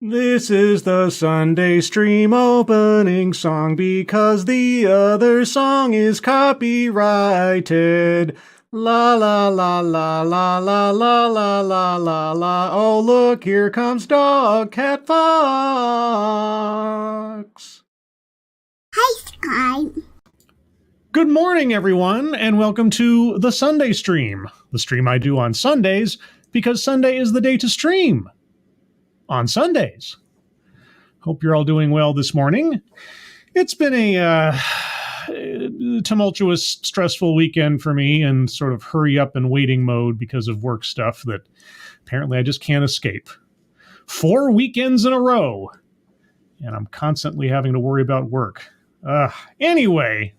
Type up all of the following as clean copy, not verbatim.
This is the Sunday stream opening song because the other song is copyrighted. La la la la la la la la la la la. Oh look, here comes Dog Cat Fox. Hi, Sky. Good morning, everyone, and welcome to the Sunday stream. The stream I do on Sundays because Sunday is the day to stream. On Sundays. Hope you're all doing well this morning. It's been a tumultuous, stressful weekend for me in sort of hurry up and waiting mode because of work stuff that apparently I just can't escape. 4 weekends in a row, and I'm constantly having to worry about work. Anyway,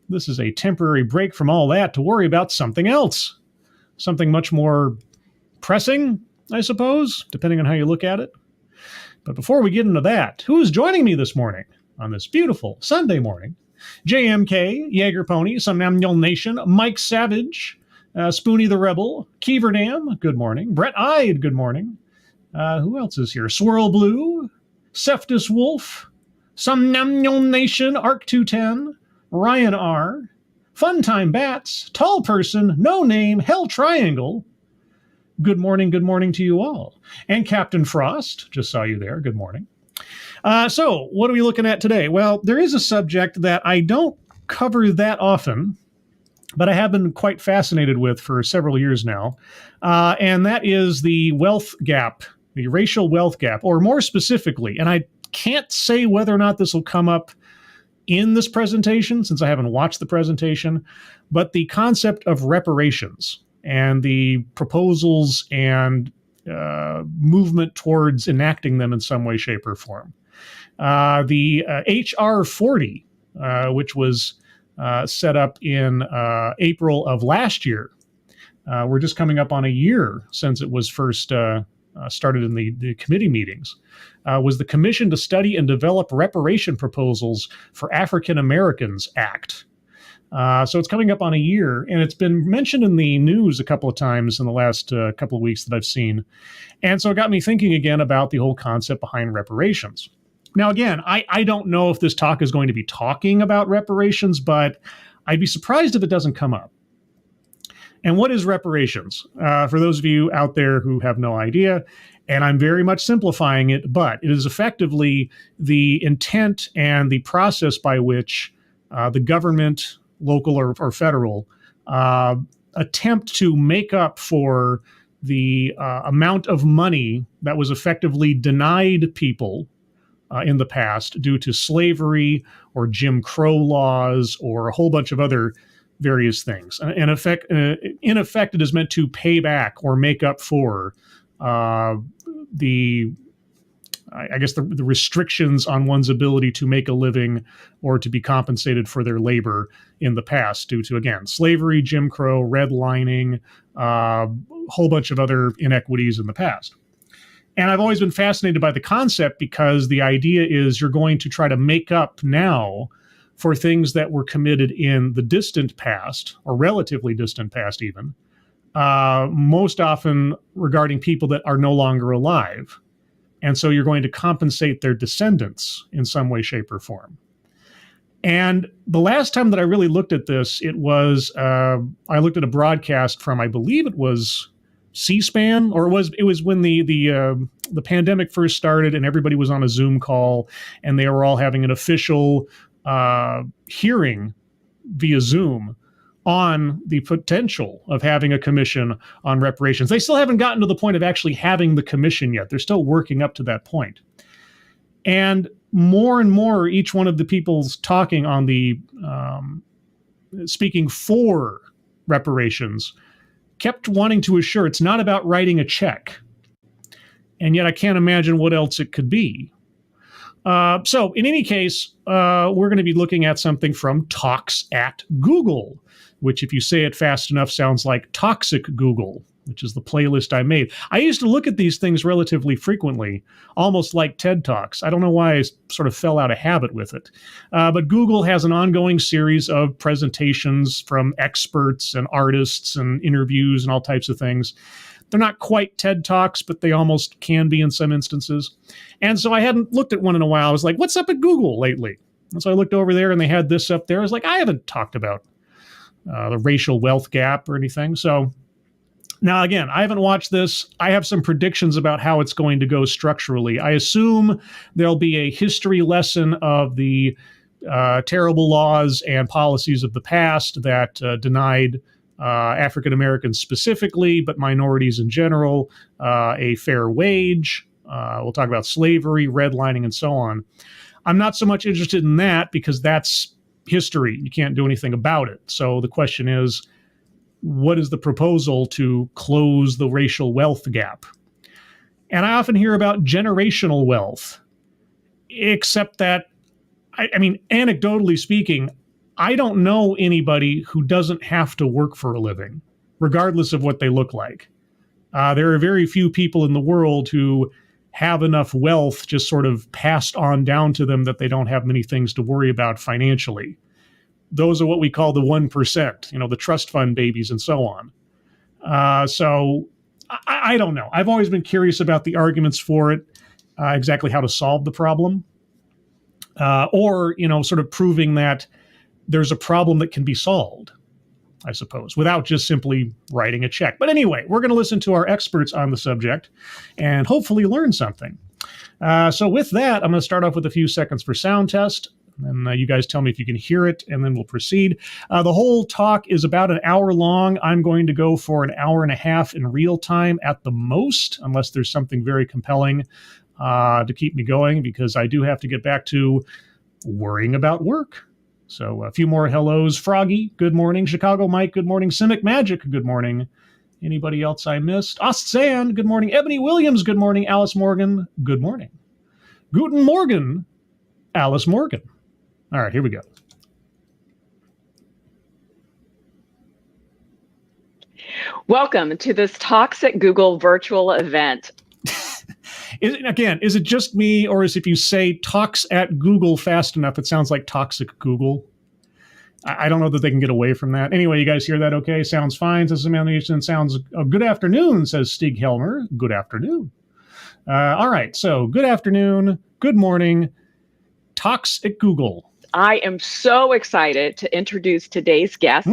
this is a temporary break from all that to worry about something else. Something much more pressing, I suppose, depending on how you look at it. But before we get into that, who is joining me this morning on this beautiful Sunday morning? JMK, Jaeger Pony, Somnamnul Nation, Mike Savage, Spoonie the Rebel, Keeverdam, good morning. Brett Ide, good morning. Who else is here? Swirl Blue, Seftus Wolf, Somnamnul Nation, Arc 210, Ryan R, Funtime Bats, Tall Person, No Name, Hell Triangle. Good morning to you all. And Captain Frost, just saw you there, good morning. So, what are we looking at today? Well, there is a subject that I don't cover that often, but I have been quite fascinated with for several years now, and that is the wealth gap, the racial wealth gap, or more specifically, and I can't say whether or not this will come up in this presentation, since I haven't watched the presentation, but the concept of reparations and the proposals and movement towards enacting them in some way, shape, or form. The H.R. 40, which was set up in April of last year, we're just coming up on a year since it was first started in the committee meetings, was the Commission to Study and Develop Reparation Proposals for African Americans Act. So it's coming up on a year, and it's been mentioned in the news a couple of times in the last couple of weeks that I've seen. And so it got me thinking again about the whole concept behind reparations. Now, again, I don't know if this talk is going to be talking about reparations, but I'd be surprised if it doesn't come up. And what is reparations? For those of you out there who have no idea, and I'm very much simplifying it, but it is effectively the intent and the process by which the government, local or federal, attempt to make up for the amount of money that was effectively denied people in the past due to slavery or Jim Crow laws or a whole bunch of other various things. In effect, it is meant to pay back or make up for the restrictions on one's ability to make a living or to be compensated for their labor in the past due to, again, slavery, Jim Crow, redlining, a whole bunch of other inequities in the past. And I've always been fascinated by the concept because the idea is you're going to try to make up now for things that were committed in the distant past, or relatively distant past even, most often regarding people that are no longer alive. And so you're going to compensate their descendants in some way, shape, or form. And the last time that I really looked at this, it was, I looked at a broadcast from, I believe it was C-SPAN, or it was when the pandemic first started and everybody was on a Zoom call and they were all having an official hearing via Zoom on the potential of having a commission on reparations. They still haven't gotten to the point of actually having the commission yet. They're still working up to that point. And more, each one of the people's talking on the speaking for reparations kept wanting to assure it's not about writing a check. And yet I can't imagine what else it could be. So in any case, we're going to be looking at something from Talks at Google, which if you say it fast enough sounds like toxic Google. which is the playlist I made. I used to look at these things relatively frequently, almost like TED Talks. I don't know why I sort of fell out of habit with it. But Google has an ongoing series of presentations from experts and artists and interviews and all types of things. They're not quite TED Talks, but they almost can be in some instances. And so I hadn't looked at one in a while. I was like, what's up at Google lately? And so I looked over there and they had this up there. I was like, I haven't talked about the racial wealth gap or anything. So now, again, I haven't watched this. I have some predictions about how it's going to go structurally. I assume there'll be a history lesson of the terrible laws and policies of the past that denied African Americans specifically, but minorities in general, a fair wage. We'll talk about slavery, redlining, and so on. I'm not so much interested in that because that's history. You can't do anything about it. So the question is, what is the proposal to close the racial wealth gap? And I often hear about generational wealth, except that, I mean, anecdotally speaking, I don't know anybody who doesn't have to work for a living, regardless of what they look like. There are very few people in the world who have enough wealth just sort of passed on down to them that they don't have many things to worry about financially. Those are what we call the 1%, the trust fund babies and so on. So I don't know. I've always been curious about the arguments for it, exactly how to solve the problem, or sort of proving that there's a problem that can be solved, I suppose, without just simply writing a check. But anyway, we're going to listen to our experts on the subject and hopefully learn something. So with that, I'm going to start off with a few seconds for sound test. And you guys tell me if you can hear it, and then we'll proceed. The whole talk is about an hour long. I'm going to go for an hour and a half in real time at the most, unless there's something very compelling to keep me going, because I do have to get back to worrying about work. So a few more hellos. Froggy, good morning. Chicago Mike, good morning. Simic Magic, good morning. Anybody else I missed? Ostsand, good morning. Ebony Williams, good morning. Alice Morgan, good morning. Guten Morgen, Alice Morgan. All right, here we go. Welcome to this Talks at Google virtual event. Is it just me, or is if you say Talks at Google fast enough, it sounds like Toxic Google? I don't know that they can get away from that. Anyway, you guys hear that okay? Sounds fine, says Samantha Houston. Sounds good afternoon, says Stig Helmer. Good afternoon. All right, so good afternoon, good morning. Talks at Google. I am so excited to introduce today's guests,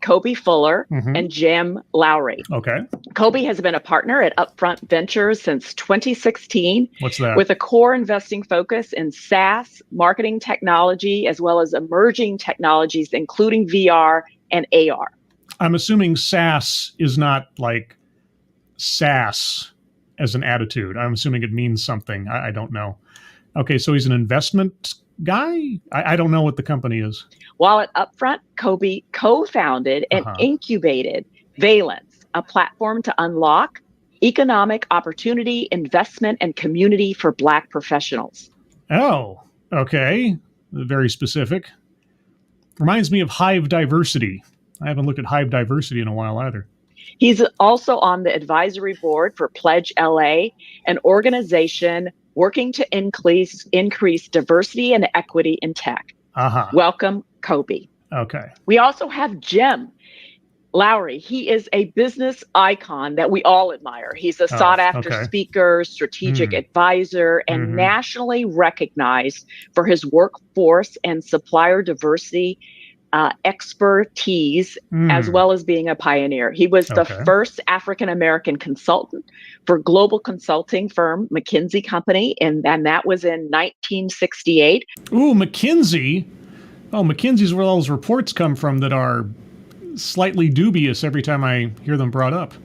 Kobe Fuller and Jim Lowry. Okay. Kobe has been a partner at Upfront Ventures since 2016. What's that? With a core investing focus in SaaS, marketing technology, as well as emerging technologies, including VR and AR. I'm assuming SaaS is not like SaaS as an attitude. I'm assuming it means something. I don't know. Okay, so he's an investment guy? I don't know what the company is. While at Upfront, Kobe co-founded and incubated Valence, a platform to unlock economic opportunity, investment, and community for Black professionals. Oh, okay. Very specific. Reminds me of Hive Diversity. I haven't looked at Hive Diversity in a while either. He's also on the advisory board for Pledge LA, an organization working to increase diversity and equity in tech. Welcome, Kobe. Okay. We also have Jim Lowry. He is a business icon that we all admire. He's a sought-after speaker, strategic advisor, and nationally recognized for his workforce and supplier diversity expertise, as well as being a pioneer. He was the first African-American consultant for global consulting firm McKinsey Company, and that was in 1968. Ooh, McKinsey. Oh, McKinsey's where all those reports come from that are slightly dubious every time I hear them brought up.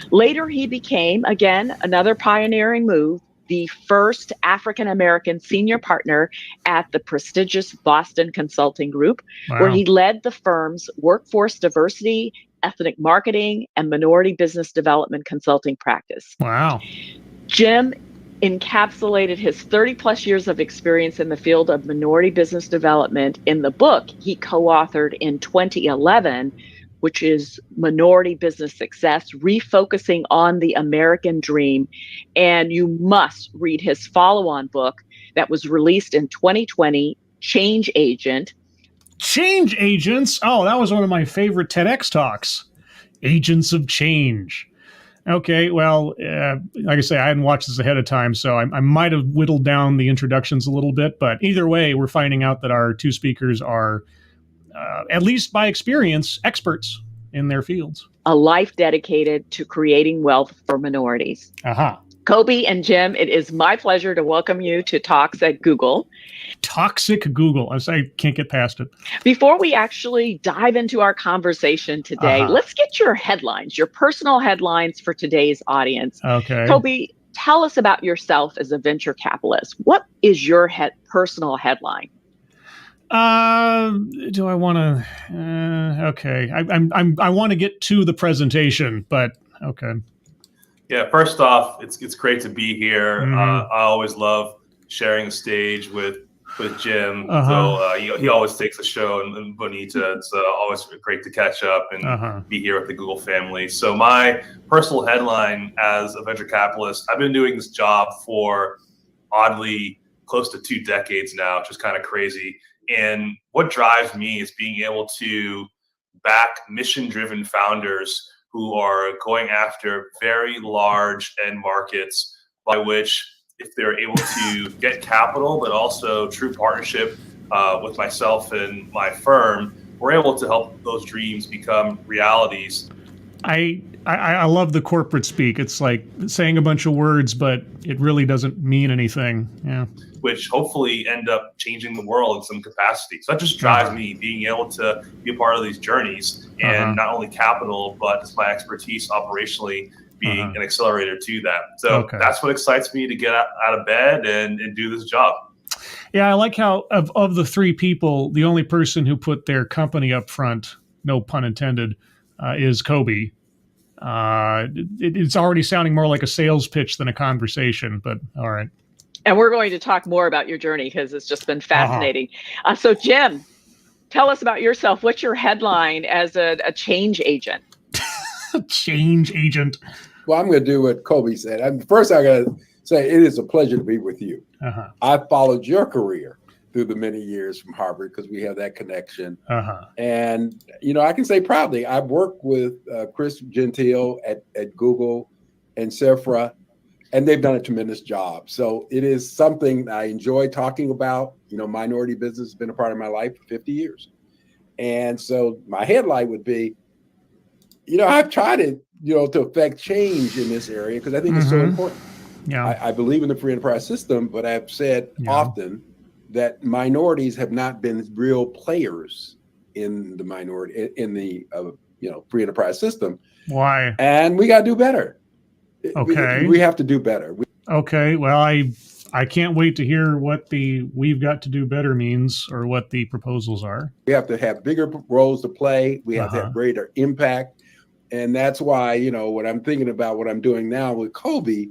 Later, he became, again, another pioneering move, the first African-American senior partner at the prestigious Boston Consulting Group, where he led the firm's workforce diversity, ethnic marketing, and minority business development consulting practice. Wow. Jim encapsulated his 30-plus years of experience in the field of minority business development in the book he co-authored in 2011, which is minority business success, refocusing on the American dream. And you must read his follow-on book that was released in 2020, Change Agent. Change Agents? Oh, that was one of my favorite TEDx talks. Agents of Change. Okay, well, like I say, I hadn't watched this ahead of time, so I might have whittled down the introductions a little bit, but either way, we're finding out that our two speakers are, at least by experience, experts in their fields. A life dedicated to creating wealth for minorities. Aha. Kobe and Jim, it is my pleasure to welcome you to Talks at Google. Toxic Google. I can't get past it. Before we actually dive into our conversation today, let's get your headlines, your personal headlines for today's audience. Okay. Kobe, tell us about yourself as a venture capitalist. What is your personal headline? Do I want to? Okay. I want to get to the presentation, but okay. Yeah. First off, it's great to be here. Mm-hmm. I always love sharing the stage with Jim. So he always takes the show, and Bonita. It's always great to catch up and be here with the Google family. So my personal headline as a venture capitalist, I've been doing this job for oddly close to 2 decades now, which is kind of crazy. And what drives me is being able to back mission-driven founders who are going after very large end markets, by which if they're able to get capital, but also true partnership with myself and my firm, we're able to help those dreams become realities. I love the corporate speak. It's like saying a bunch of words, but it really doesn't mean anything. Yeah. Which hopefully end up changing the world in some capacity. So that just drives me, being able to be a part of these journeys, and not only capital, but just my expertise operationally being an accelerator to that. So that's what excites me to get out of bed and do this job. Yeah, I like how of the 3 people, the only person who put their company up front, no pun intended, is Kobe. It's already sounding more like a sales pitch than a conversation, but all right. And we're going to talk more about your journey because it's just been fascinating. So Jim, tell us about yourself. What's your headline as a change agent? Change agent. Well, I'm going to do what Kobe said. First, I got to say it is a pleasure to be with you. I followed your career through the many years from Harvard because we have that connection. And, I can say proudly, I've worked with Chris Gentile at Google and Sephora, and they've done a tremendous job. So it is something I enjoy talking about. Minority business has been a part of my life for 50 years. And so my headline would be, I've tried to affect change in this area because I think it's so important. Yeah. I believe in the free enterprise system, but I've said often that minorities have not been real players in the free enterprise system. Why? And we got to do better. Okay. We have to do better. Okay. Well, I can't wait to hear what the "we've got to do better" means, or what the proposals are. We have to have bigger roles to play. We have to have greater impact. And that's why, when I'm thinking about what I'm doing now with Kobe,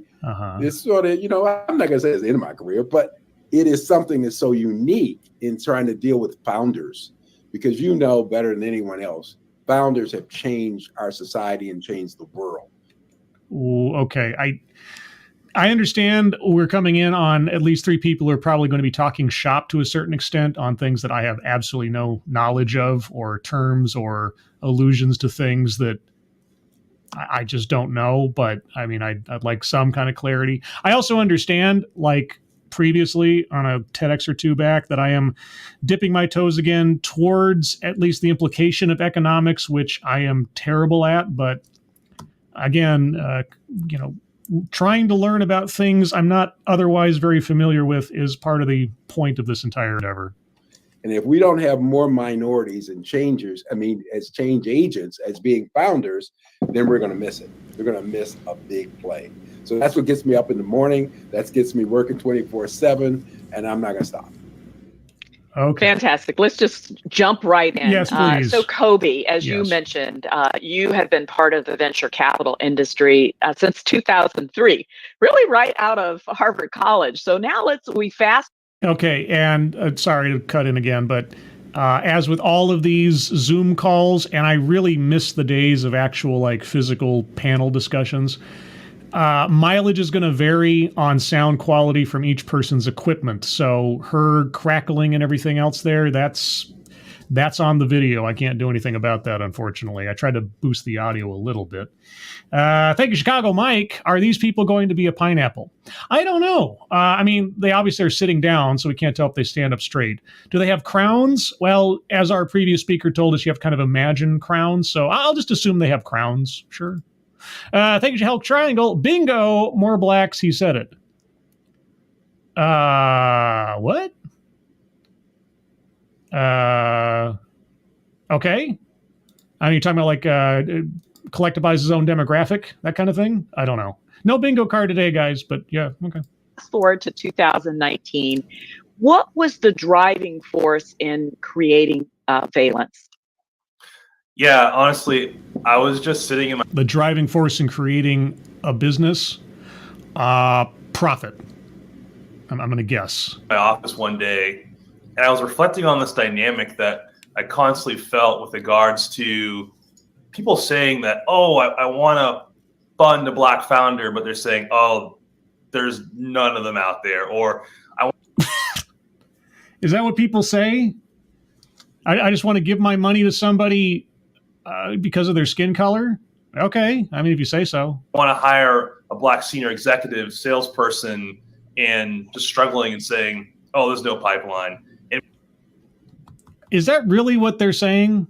it's sort of, I'm not going to say it's the end of my career, but it is something that's so unique in trying to deal with founders, because better than anyone else, founders have changed our society and changed the world. Ooh, okay. I understand we're coming in on at least 3 people who are probably going to be talking shop to a certain extent on things that I have absolutely no knowledge of, or terms or allusions to things that I just don't know. But I mean, I'd like some kind of clarity. I also understand, like previously on a TEDx or 2 back, that I am dipping my toes again towards at least the implication of economics, which I am terrible at. But again, trying to learn about things I'm not otherwise very familiar with is part of the point of this entire endeavor. And if we don't have more minorities and changers, as change agents, as being founders, then we're going to miss it. We're going to miss a big play. So that's what gets me up in the morning. That gets me working 24/7, and I'm not going to stop. Okay. Fantastic. Let's just jump right in. Yes, please. So Kobe, as you mentioned, you have been part of the venture capital industry since 2003, really right out of Harvard College. So now we fast. Okay. And sorry to cut in again, but as with all of these Zoom calls, and I really miss the days of actual like physical panel discussions. Mileage is going to vary on sound quality from each person's equipment. So her crackling and everything else there, that's on the video. I can't do anything about that, unfortunately. I tried to boost the audio a little bit. Thank you, Chicago Mike. Are these people going to be a pineapple? I don't know. I mean, they obviously are sitting down, so we can't tell if they stand up straight. Do they have crowns? Well, as our previous speaker told us, you have to kind of imagine crowns, so I'll just assume they have crowns. Sure. Thank you, Hulk Triangle. Bingo! More blacks, he said it. What? Okay. I mean, you're talking about like collectivize his own demographic, that kind of thing? I don't know. No bingo card today, guys, but yeah, okay. Fast forward to 2019. What was the driving force in creating Valence? Yeah, honestly, I was just sitting in my... The driving force in creating a business, profit. I'm going to guess. My office one day, and I was reflecting on this dynamic that I constantly felt with regards to people saying that, oh, I want to fund a black founder, but they're saying, oh, there's none of them out there. Or Is that what people say? I just want to give my money to somebody because of their skin color? Okay. I mean, if you say so. I want to hire a black senior executive salesperson and just struggling and saying, oh, there's no pipeline. Is that really what they're saying?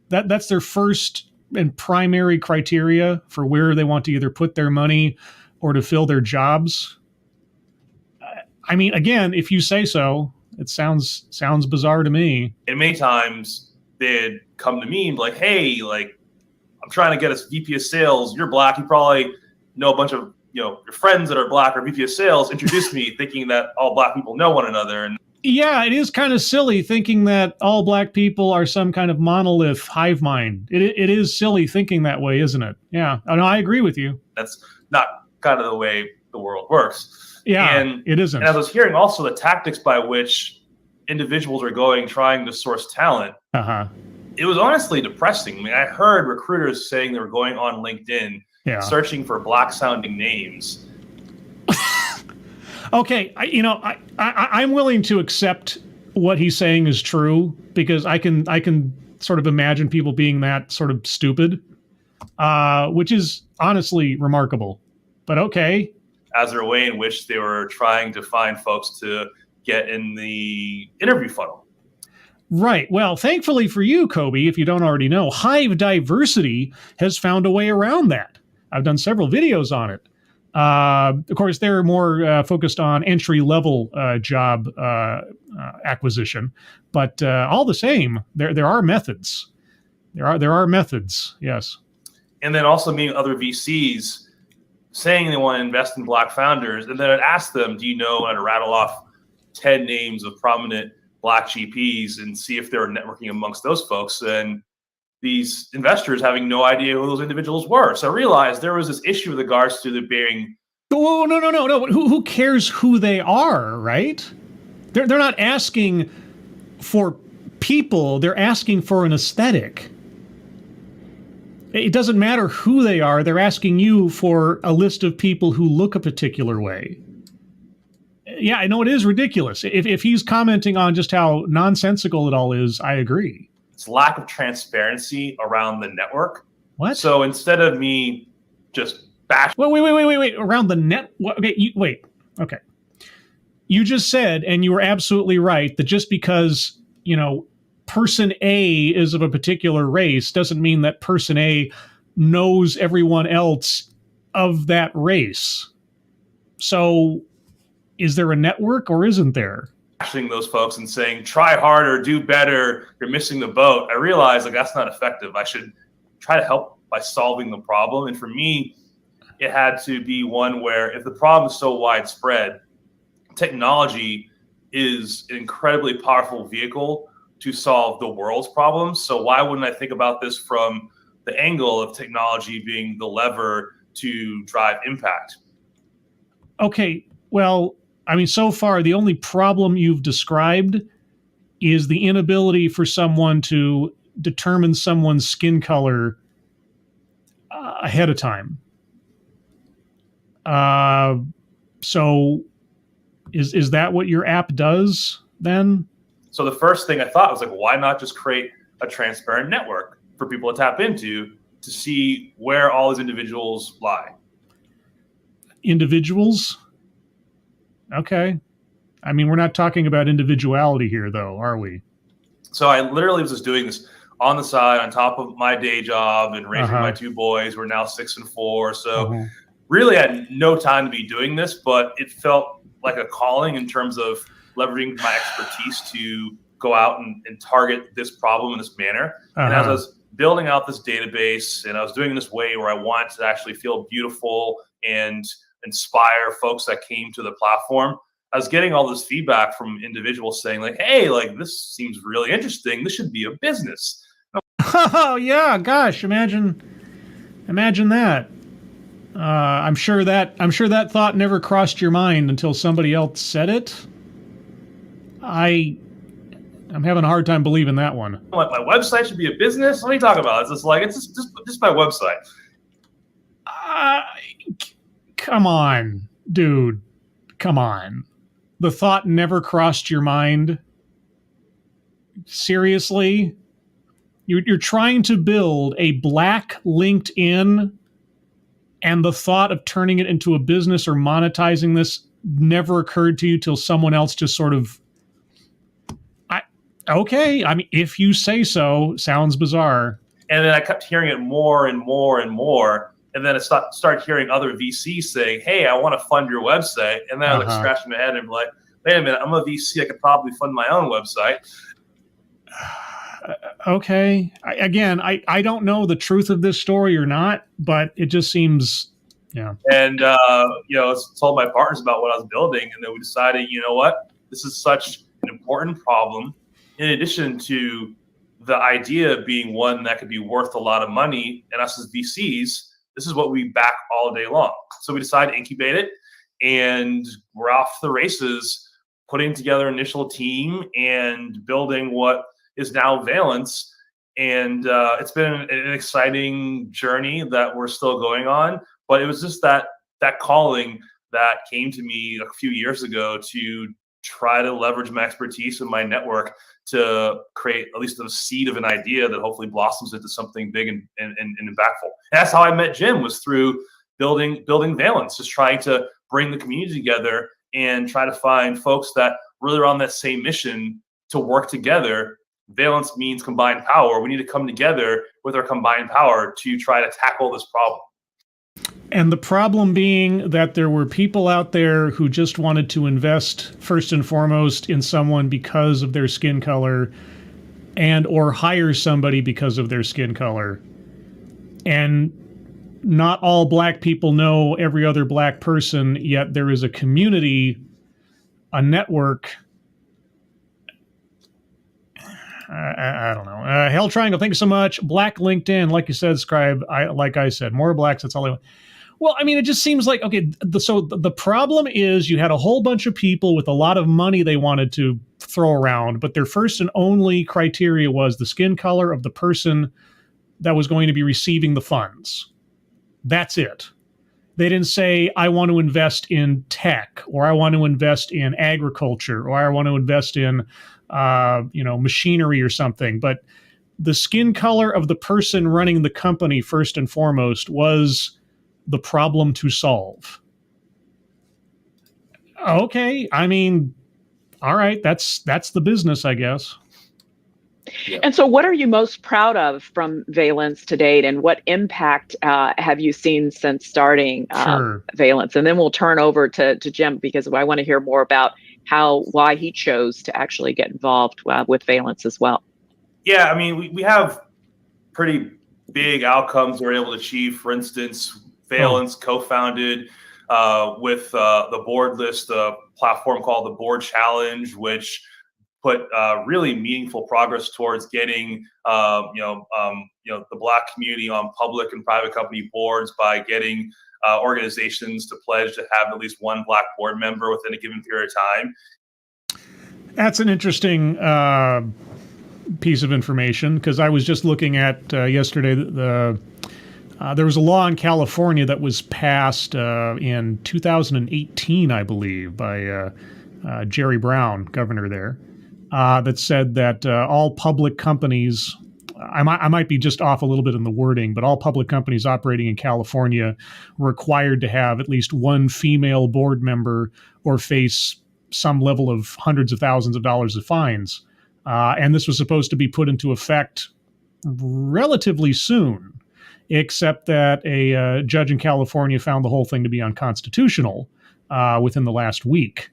That's their first and primary criteria for where they want to either put their money or to fill their jobs? I mean, again, if you say so, it sounds bizarre to me. And many times they'd come to me and be like, hey, like, I'm trying to get a VP of sales. You're black. You probably know a bunch of, your friends that are black or VP of sales. Introduce me, thinking that all black people know one another. And yeah, it is kind of silly thinking that all black people are some kind of monolith hive mind. It is silly thinking that way, isn't it? Yeah. Oh, no, I agree with you. That's not kind of the way the world works. Yeah, and it isn't. And I was hearing also the tactics by which individuals are trying to source talent. It was honestly depressing. I mean, I heard recruiters saying they were going on LinkedIn, searching for black sounding names. Okay, I'm willing to accept what he's saying is true because I can sort of imagine people being that sort of stupid, which is honestly remarkable. But okay. As their way in which they were trying to find folks to get in the interview funnel. Right. Well, thankfully for you, Kobe, if you don't already know, Hive Diversity has found a way around that. I've done several videos on it. Of course, they're more focused on entry-level job acquisition, but all the same, there are methods. There are methods. Yes. And then also meeting other VCs saying they want to invest in black founders, and then I'd ask them, do you know, and I'd rattle off 10 names of prominent black GPs and see if they were networking amongst those folks. And these investors having no idea who those individuals were. So I realized there was this issue with regards to the bearing. Oh, no. Who cares who they are, right? They're not asking for people. They're asking for an aesthetic. It doesn't matter who they are. They're asking you for a list of people who look a particular way. Yeah, I know it is ridiculous. If he's commenting on just how nonsensical it all is, I agree. It's lack of transparency around the network. What? So instead of me just bash. Wait. Around the net? Okay, wait. Okay. You just said, and you were absolutely right, that just because, person A is of a particular race doesn't mean that person A knows everyone else of that race. So is there a network or isn't there? Bashing those folks and saying, try harder, do better, you're missing the boat. I realized that's not effective. I should try to help by solving the problem. And for me, it had to be one where if the problem is so widespread, technology is an incredibly powerful vehicle to solve the world's problems. So why wouldn't I think about this from the angle of technology being the lever to drive impact? Okay, well, I mean, so far, the only problem you've described is the inability for someone to determine someone's skin color ahead of time. So is that what your app does then? So the first thing I thought was like, why not just create a transparent network for people to tap into to see where all these individuals lie? Individuals? Okay. I mean, we're not talking about individuality here, though, are we? So I literally was just doing this on the side, on top of my day job and raising my two boys. We're now 6 and 4. So really had no time to be doing this, but it felt like a calling in terms of leveraging my expertise to go out and target this problem in this manner. And as I was building out this database and I was doing it this way where I wanted to actually feel beautiful and inspire folks that came to the platform, I was getting all this feedback from individuals saying like, hey, like this seems really interesting. This should be a business. Oh yeah, gosh, imagine that. I'm sure that thought never crossed your mind until somebody else said it. I'm having a hard time believing that one. What, my website should be a business? What are you talking about? It's just like it's just my website. Come on, dude. Come on. The thought never crossed your mind? Seriously? You're trying to build a black LinkedIn, and the thought of turning it into a business or monetizing this never occurred to you till someone else just sort of... Okay, I mean, if you say so, sounds bizarre. And then I kept hearing it more and more and more. And then I started hearing other VCs saying, hey, I want to fund your website. And then I was like scratching my head and like, wait a minute, I'm a VC. I could probably fund my own website. Okay. I don't know the truth of this story or not, but it just seems, yeah. And, I told my partners about what I was building. And then we decided, you know what, this is such an important problem. In addition to the idea being one that could be worth a lot of money, and us as VCs, this is what we back all day long. So we decided to incubate it, and we're off the races, putting together an initial team and building what is now Valence. And it's been an exciting journey that we're still going on. But it was just that calling that came to me a few years ago to try to leverage my expertise and my network to create at least a seed of an idea that hopefully blossoms into something big and impactful. And that's how I met Jim, was through building Valence, just trying to bring the community together and try to find folks that really are on that same mission to work together. Valence means combined power. We need to come together with our combined power to try to tackle this problem. And the problem being that there were people out there who just wanted to invest first and foremost in someone because of their skin color, and or hire somebody because of their skin color. And not all black people know every other black person, yet there is a community, a network. I don't know. Hell Triangle, thank you so much. Black LinkedIn, like you said, Scribe, like I said, more blacks, that's all they want. Well, I mean, it just seems like, okay, so the problem is you had a whole bunch of people with a lot of money they wanted to throw around, but their first and only criteria was the skin color of the person that was going to be receiving the funds. That's it. They didn't say, I want to invest in tech, or I want to invest in agriculture, or I want to invest in, machinery or something. But the skin color of the person running the company, first and foremost, was the problem to solve. Okay, I mean, all right, that's the business, I guess. Yeah. And so what are you most proud of from Valence to date, and what impact have you seen since starting Valence? And then we'll turn over to Jim, because I want to hear more about why he chose to actually get involved with Valence as well. Yeah, I mean, we have pretty big outcomes we're able to achieve. For instance, Valence co-founded with the Board List, a platform called the Board Challenge, which put really meaningful progress towards getting the Black community on public and private company boards by getting organizations to pledge to have at least one Black board member within a given period of time. That's an interesting piece of information, because I was just looking at yesterday there was a law in California that was passed in 2018, I believe, by Jerry Brown, governor there, that said that all public companies, I might be just off a little bit in the wording, but all public companies operating in California were required to have at least one female board member or face some level of hundreds of thousands of dollars of fines. And this was supposed to be put into effect relatively soon, except that a judge in California found the whole thing to be unconstitutional within the last week.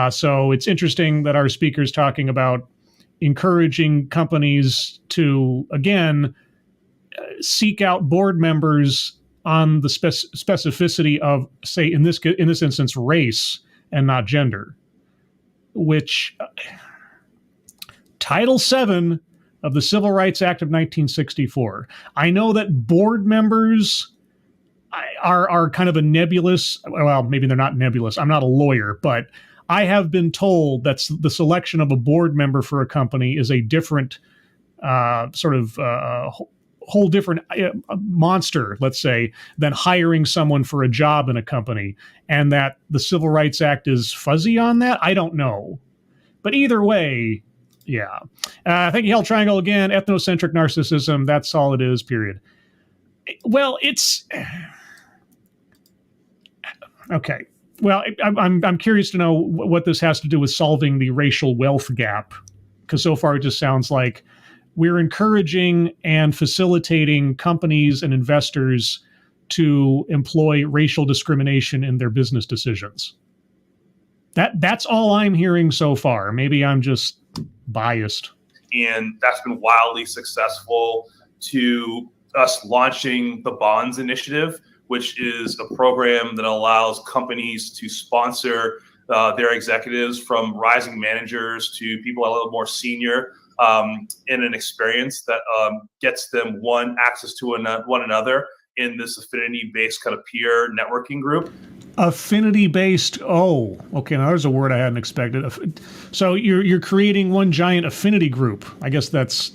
So it's interesting that our speaker's talking about encouraging companies to, again, seek out board members on the specificity of, say, in this instance, race and not gender, which Title VII of the Civil Rights Act of 1964. I know that board members are kind of a nebulous, well, maybe they're not nebulous. I'm not a lawyer, but I have been told that the selection of a board member for a company is a different whole different monster, let's say, than hiring someone for a job in a company, and that the Civil Rights Act is fuzzy on that. I don't know. But either way, yeah. Thank you, Hell Triangle, again. Ethnocentric narcissism, that's all it is, period. Well, it's... Okay. Well, I'm curious to know what this has to do with solving the racial wealth gap, because so far it just sounds like we're encouraging and facilitating companies and investors to employ racial discrimination in their business decisions. That's all I'm hearing so far. Maybe I'm just biased. And that's been wildly successful to us launching the Bonds Initiative, which is a program that allows companies to sponsor their executives, from rising managers to people a little more senior, in an experience that gets them, one, access to one another in this affinity-based kind of peer networking group. Affinity-based. Oh, okay. Now there's a word I hadn't expected. So you're creating one giant affinity group. I guess that's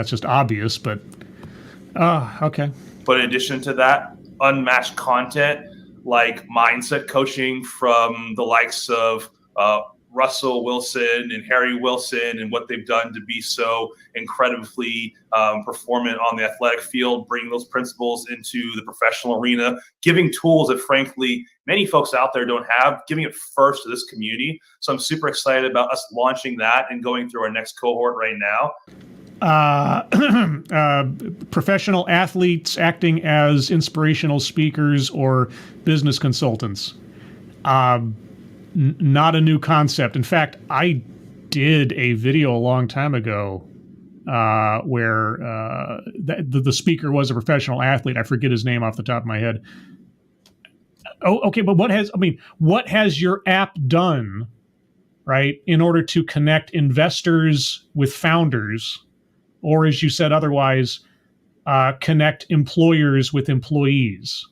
just obvious, but okay. But in addition to that, unmatched content like mindset coaching from the likes of Russell Wilson and Harry Wilson, and what they've done to be so incredibly performant on the athletic field, bringing those principles into the professional arena, giving tools that frankly many folks out there don't have, giving it first to this community. So I'm super excited about us launching that and going through our next cohort right now. Professional athletes acting as inspirational speakers or business consultants. Not a new concept. In fact, I did a video a long time ago where the speaker was a professional athlete. I forget his name off the top of my head. Oh, okay. But what has your app done, right, in order to connect investors with founders, or, as you said, otherwise connect employers with employees?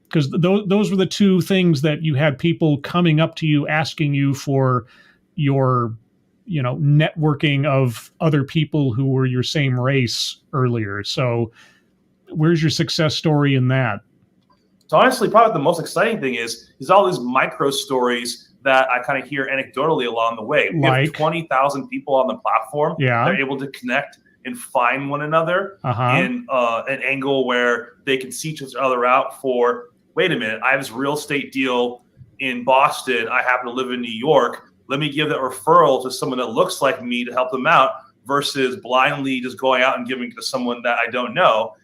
Because those were the two things that you had people coming up to you asking you for your, networking of other people who were your same race earlier. So where's your success story in that? So honestly, probably the most exciting thing is all these micro stories that I kind of hear anecdotally along the way. We have 20,000 people on the platform. Yeah. They're able to connect and find one another in an angle where they can see each other out for, wait a minute, I have this real estate deal in Boston. I happen to live in New York. Let me give that referral to someone that looks like me to help them out, versus blindly just going out and giving it to someone that I don't know.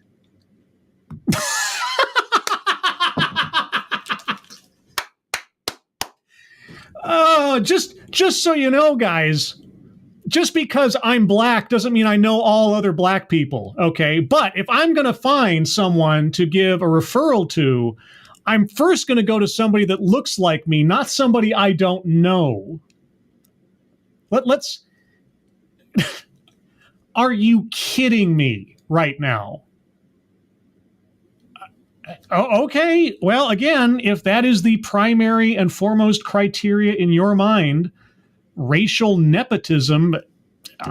Just so you know, guys, just because I'm black doesn't mean I know all other black people, okay? But if I'm going to find someone to give a referral to, I'm first going to go to somebody that looks like me, not somebody I don't know. Let's... Are you kidding me right now? Okay, well, again, if that is the primary and foremost criteria in your mind, racial nepotism.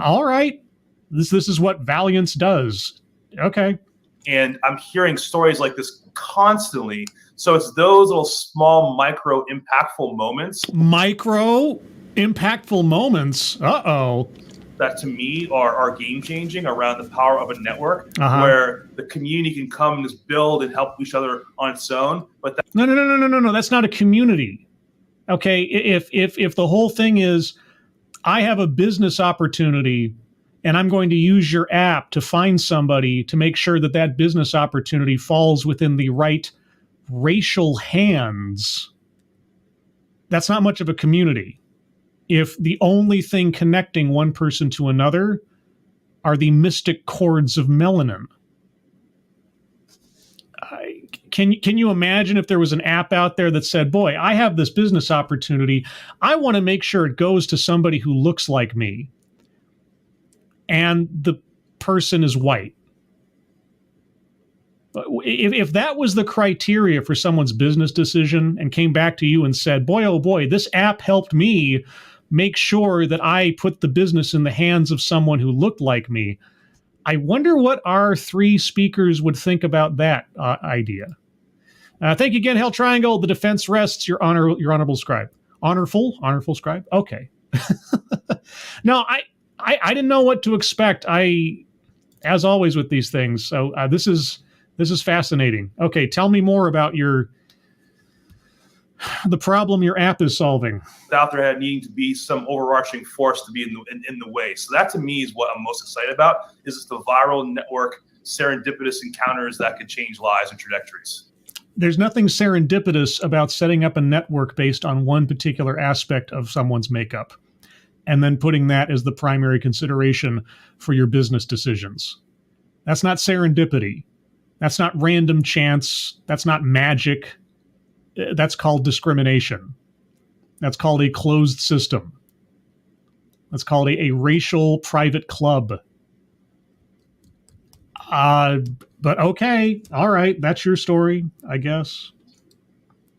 All right. This is what Valence does. Okay. And I'm hearing stories like this constantly. So it's those little small, micro impactful moments. Micro impactful moments. Uh-oh. That to me are game changing around the power of a network where the community can come and just build and help each other on its own. But No. That's not a community. Okay. If the whole thing is, I have a business opportunity and I'm going to use your app to find somebody to make sure that that business opportunity falls within the right racial hands, that's not much of a community. If the only thing connecting one person to another are the mystic chords of melanin. Can you imagine if there was an app out there that said, boy, I have this business opportunity. I want to make sure it goes to somebody who looks like me. And the person is white. If that was the criteria for someone's business decision and came back to you and said, boy, oh boy, this app helped me make sure that I put the business in the hands of someone who looked like me, I wonder what our three speakers would think about that idea. Thank you again, Hell Triangle. The defense rests, your honorable scribe. Honorful scribe? Okay. No, I didn't know what to expect. As always with these things, so this is fascinating. Okay, tell me more about the problem your app is solving. Without there needing to be some overarching force to be in the way. So that to me is what I'm most excited about, is the viral network serendipitous encounters that could change lives and trajectories. There's nothing serendipitous about setting up a network based on one particular aspect of someone's makeup and then putting that as the primary consideration for your business decisions. That's not serendipity. That's not random chance. That's not magic. That's called discrimination. That's called a closed system. That's called a racial private club. But okay, all right, that's your story, I guess.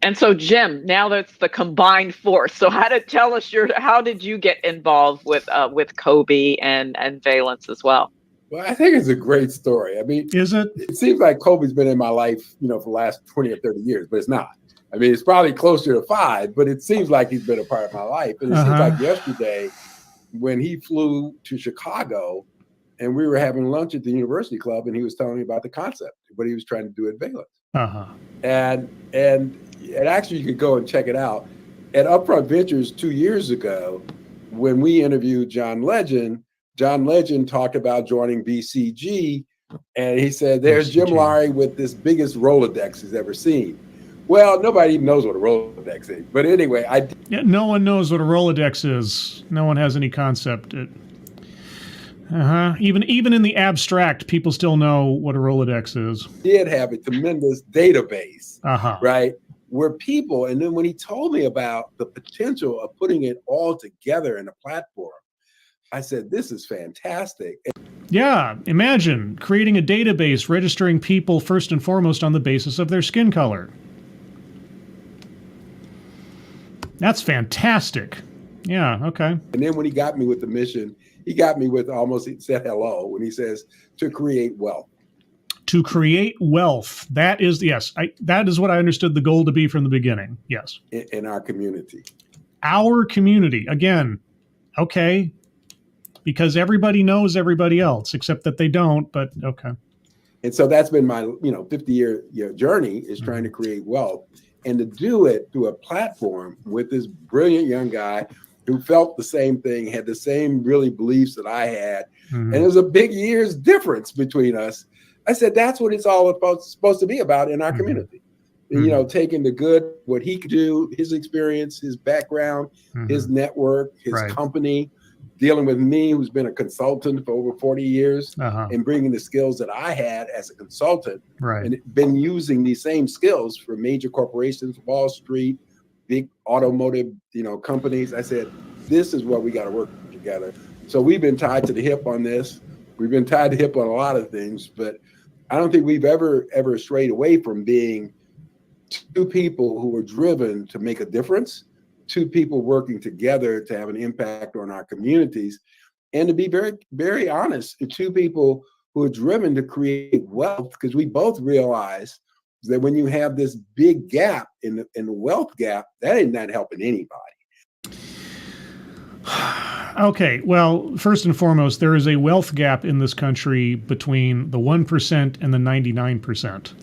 And so, Jim, now that's the combined force. So, how did you get involved with Kobe and Valence as well? Well, I think it's a great story. I mean, is it? It seems like Kobe's been in my life, for the last 20 or 30 years, but it's not. I mean, it's probably closer to 5, but it seems like he's been a part of my life. And it seems like yesterday when he flew to Chicago and we were having lunch at the University Club and he was telling me about the concept, what he was trying to do at Valence. And actually you could go and check it out. At Upfront Ventures 2 years ago, when we interviewed John Legend talked about joining BCG, and he said, there's Jim Lowry with this biggest Rolodex he's ever seen. Well, nobody even knows what a Rolodex is. But anyway, no one knows what a Rolodex is. No one has any concept. Even in the abstract, people still know what a Rolodex is. Did have a tremendous database, right? Where people, and then when he told me about the potential of putting it all together in a platform, I said, this is fantastic. Yeah, imagine creating a database registering people first and foremost on the basis of their skin color. That's fantastic. Yeah, okay. And then when he got me with the mission, he got me with he said hello when he says to create wealth. To create wealth. That is, yes, that is what I understood the goal to be from the beginning. Yes. In our community. Our community. Again, okay. Because everybody knows everybody else, except that they don't, but okay. And so that's been my 50-year journey, is trying to create wealth. And to do it through a platform with this brilliant young guy who felt the same thing, had the same really beliefs that I had. And there's a big year's difference between us. I said, that's what it's all supposed to be about in our community. And, taking the good, what he could do, his experience, his background, his network, his company, dealing with me, who's been a consultant for over 40 years, and bringing the skills that I had as a consultant, and been using these same skills for major corporations, Wall Street, big automotive, companies. I said, this is what we got to work together. So we've been tied to the hip on this. We've been tied to the hip on a lot of things, but I don't think we've ever strayed away from being two people who were driven to make a difference two people working together to have an impact on our communities, and to be very, very honest, two people who are driven to create wealth, because we both realize that when you have this big gap in the wealth gap, that is not helping anybody. Okay, well, first and foremost, there is a wealth gap in this country between the 1% and the 99%.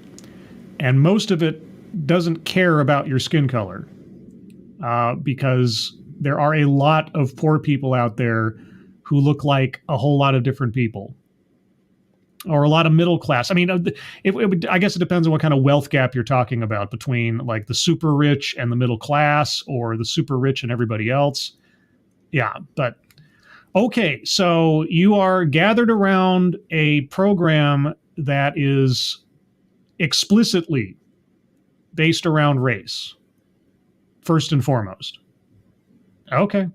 And most of it doesn't care about your skin color, because there are a lot of poor people out there who look like a whole lot of different people, or a lot of middle class. I mean, I guess it depends on what kind of wealth gap you're talking about, between like the super rich and the middle class, or the super rich and everybody else. Yeah, but okay, so you are gathered around a program that is explicitly based around race, first and foremost. Okay.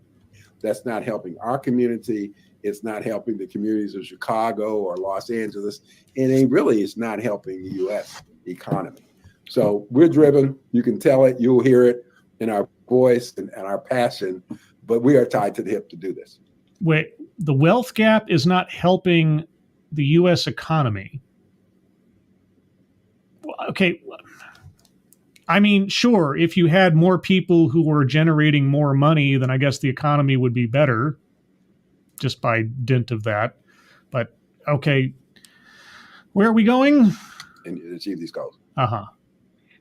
That's not helping our community. It's not helping the communities of Chicago or Los Angeles. And it really is not helping the U.S. economy. So we're driven. You can tell it. You'll hear it in our voice and our passion. But we are tied to the hip to do this. Wait, the wealth gap is not helping the U.S. economy. Okay. I mean, sure, if you had more people who were generating more money, then I guess the economy would be better, just by dint of that. But okay, where are we going? And achieve these goals.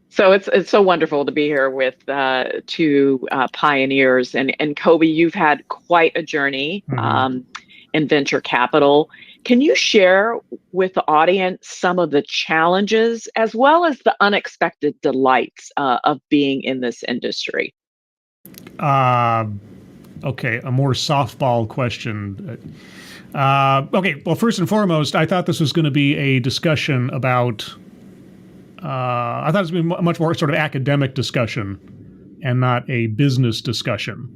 So it's so wonderful to be here with two pioneers, and Kobe, you've had quite a journey in venture capital. Can you share with the audience some of the challenges as well as the unexpected delights of being in this industry? Okay, a more softball question. Okay, well, first and foremost, I thought this was going to be a discussion about, I thought it was going to be a much more sort of academic discussion and not a business discussion,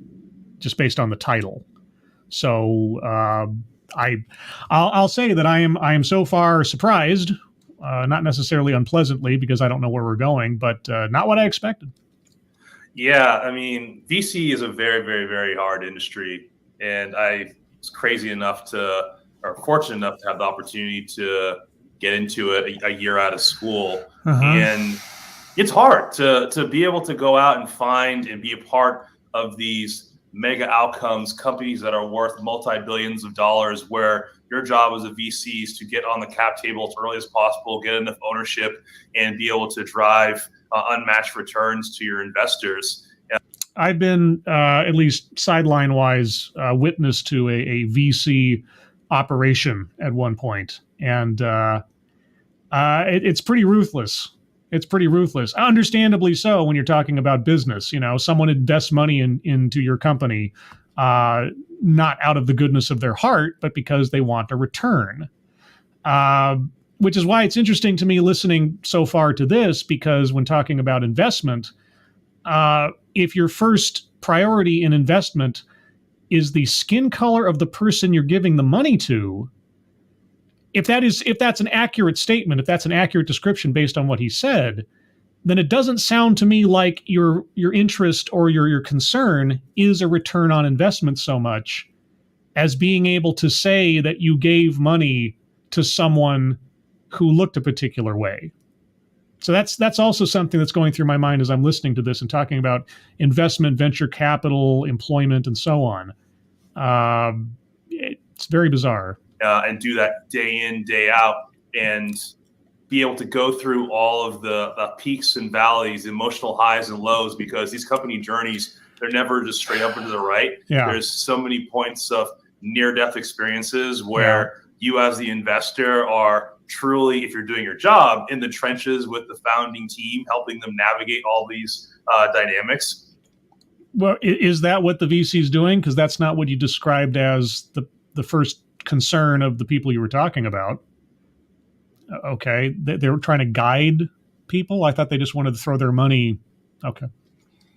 just based on the title. So I'll say that I am so far surprised, not necessarily unpleasantly, because I don't know where we're going, but not what I expected. Yeah, I mean, VC is a very, very, very hard industry, and I was crazy enough to, or fortunate enough to have the opportunity to get into it a year out of school. And it's hard to be able to go out and find and be a part of these mega outcomes, companies that are worth multi-billions of dollars, where your job as a VC is to get on the cap table as early as possible, get enough ownership, and be able to drive unmatched returns to your investors. I've been, at least sideline-wise, witness to a VC operation at one point, and it's pretty ruthless. It's pretty ruthless. Understandably so when you're talking about business. You know, someone invests money into your company, not out of the goodness of their heart, but because they want a return. Which is why it's interesting to me listening so far to this, because when talking about investment, if your first priority in investment is the skin color of the person you're giving the money to, if that's an accurate statement, if that's an accurate description based on what he said, then it doesn't sound to me like your interest or your concern is a return on investment so much as being able to say that you gave money to someone who looked a particular way. So that's also something that's going through my mind as I'm listening to this and talking about investment, venture capital, employment, and so on. It's very bizarre. And do that day in, day out, and be able to go through all of the peaks and valleys, emotional highs and lows, because these company journeys, they're never just straight up and to the right. Yeah. There's so many points of near-death experiences where you as the investor are truly, if you're doing your job, in the trenches with the founding team, helping them navigate all these dynamics. Well, is that what the VC is doing? Because that's not what you described as the first concern of the people you were talking about. Okay, they were trying to guide people. I thought they just wanted to throw their money. Okay,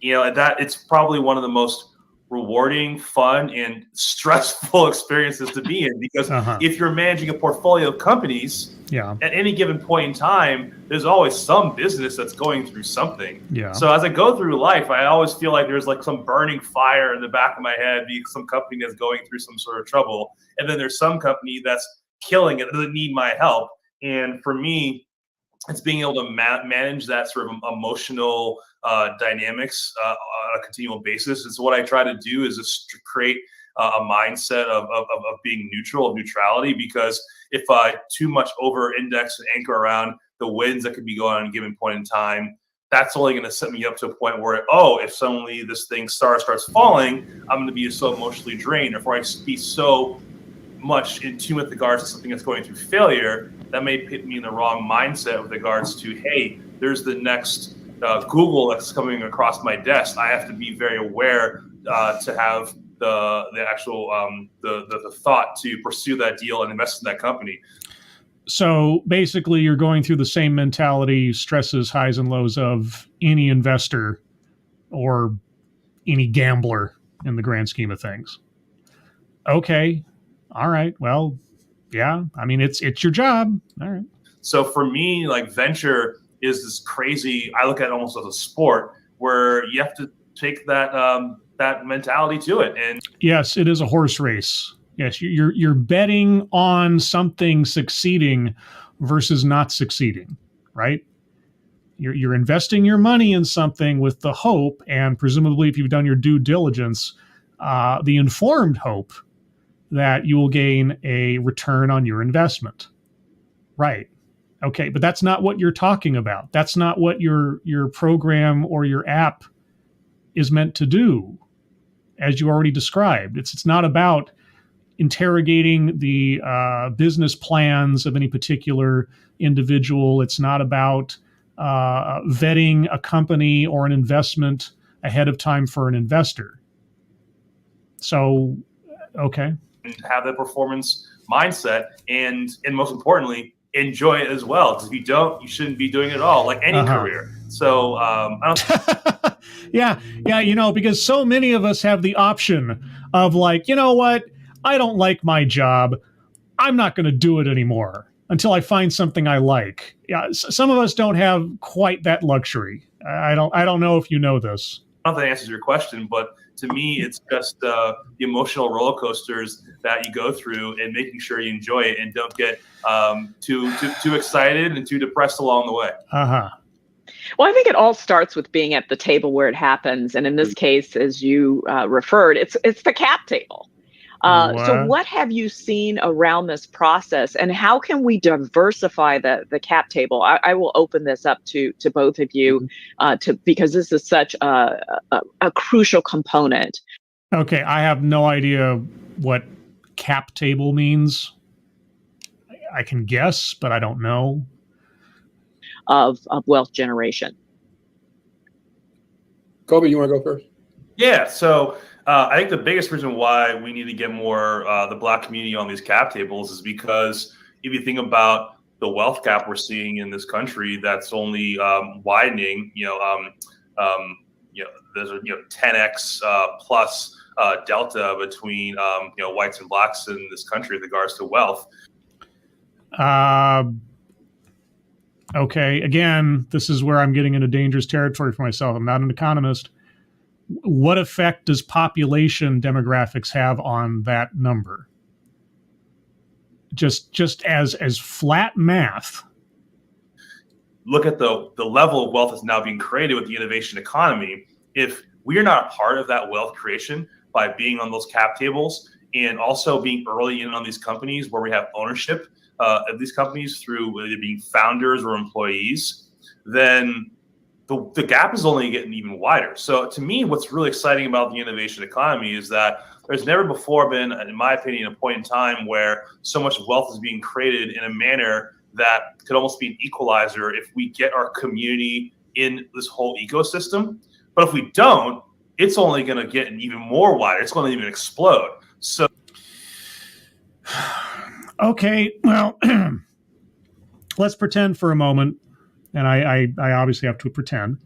you know, that it's probably one of the most rewarding, fun, and stressful experiences to be in, because if you're managing a portfolio of companies Yeah. At any given point in time, there's always some business that's going through something. Yeah. So as I go through life, I always feel like there's like some burning fire in the back of my head, being some company that's going through some sort of trouble. And then there's some company that's killing it, that doesn't need my help. And for me, it's being able to manage that sort of emotional dynamics on a continual basis. And so what I try to do is just to create a mindset of being neutral, of neutrality, because if I too much over-index and anchor around the wins that could be going on a given point in time, that's only going to set me up to a point where, if suddenly this thing starts falling, I'm going to be so emotionally drained. Or if I be so much in tune with regards to something that's going through failure, that may put me in the wrong mindset with regards to, hey, there's the next Google that's coming across my desk. I have to be very aware to have the actual the thought to pursue that deal and invest in that company. So basically, you're going through the same mentality, stresses, highs and lows of any investor or any gambler in the grand scheme of things. Okay. All right. Well, yeah. I mean, it's your job. All right. So for me, like, venture is this crazy, I look at it almost as a sport where you have to take that mentality to it. And yes, it is a horse race. Yes, you're betting on something succeeding versus not succeeding, right? You're investing your money in something with the hope, and presumably if you've done your due diligence, the informed hope that you will gain a return on your investment. Right. Okay, but that's not what you're talking about. That's not what your program or your app is meant to do, as you already described. It's not about interrogating the business plans of any particular individual. It's not about vetting a company or an investment ahead of time for an investor. So, okay. Have that performance mindset, and most importantly, enjoy it as well. Because if you don't, you shouldn't be doing it at all, like any career. So I don't. Yeah, because so many of us have the option of, like, you know what, I don't like my job, I'm not going to do it anymore until I find something I like. Yeah, some of us don't have quite that luxury. I don't know if you know this. I don't know if that answers your question, but to me, it's just the emotional roller coasters that you go through, and making sure you enjoy it and don't get too excited and too depressed along the way. Well, I think it all starts with being at the table where it happens, and in this case, as you referred, it's the cap table. So what have you seen around this process, and how can we diversify the cap table? I will open this up to both of you because this is such a crucial component. Okay, I have no idea what cap table means. I can guess, but I don't know. Of wealth generation. Kobe, you want to go first? Yeah, so I think the biggest reason why we need to get more the Black community on these cap tables is because if you think about the wealth gap we're seeing in this country, that's only widening. There's a 10x plus delta between whites and blacks in this country with regards to wealth. Okay, again, this is where I'm getting into dangerous territory for myself. I'm not an economist. What effect does population demographics have on that number? Just as flat math. Look at the level of wealth that's now being created with the innovation economy. If we are not a part of that wealth creation by being on those cap tables and also being early in on these companies where we have ownership of these companies through whether being founders or employees, then the gap is only getting even wider. So to me, what's really exciting about the innovation economy is that there's never before been, in my opinion, a point in time where so much wealth is being created in a manner that could almost be an equalizer if we get our community in this whole ecosystem. But if we don't, it's only going to get even more wider. It's going to even explode. So, okay, well, let's pretend for a moment, and I obviously have to pretend,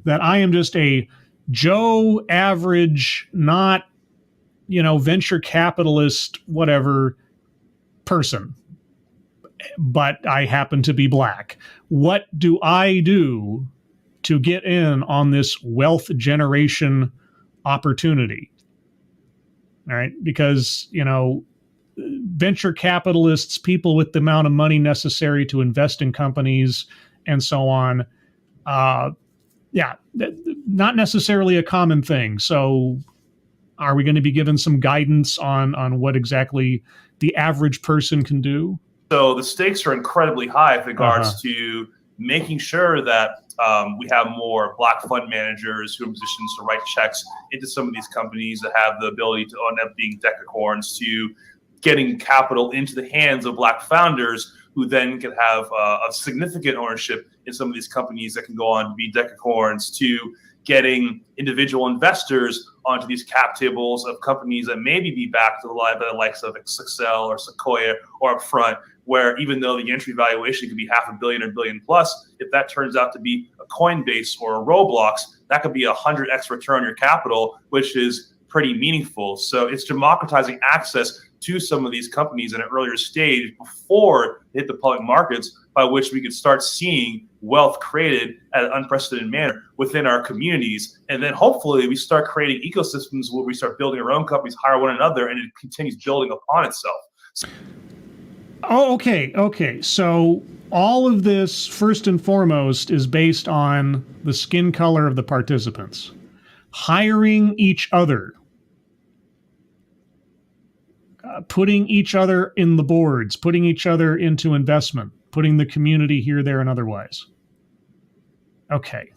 that I am just a Joe average, not, venture capitalist, whatever person. but I happen to be black. What do I do to get in on this wealth generation opportunity? All right, because, venture capitalists, people with the amount of money necessary to invest in companies and so on, not necessarily a common thing. So are we going to be given some guidance on what exactly the average person can do? So the stakes are incredibly high with regards to making sure that we have more black fund managers who are in positions to write checks into some of these companies that have the ability to end up being decacorns, to getting capital into the hands of black founders who then can have a significant ownership in some of these companies that can go on to be decacorns, to getting individual investors onto these cap tables of companies that maybe be backed to the by the likes of Excel or Sequoia or Upfront, where even though the entry valuation could be $500 million or $1 billion plus, if that turns out to be a Coinbase or a Roblox, that could be 100x return on your capital, which is pretty meaningful. So it's democratizing access to some of these companies at an earlier stage before they hit the public markets, by which we could start seeing wealth created at an unprecedented manner within our communities. And then hopefully we start creating ecosystems where we start building our own companies, hire one another, and it continues building upon itself. Oh, okay. So all of this, first and foremost, is based on the skin color of the participants. Hiring each other. Putting each other in the boards, putting each other into investment, putting the community here, there, and otherwise. Okay.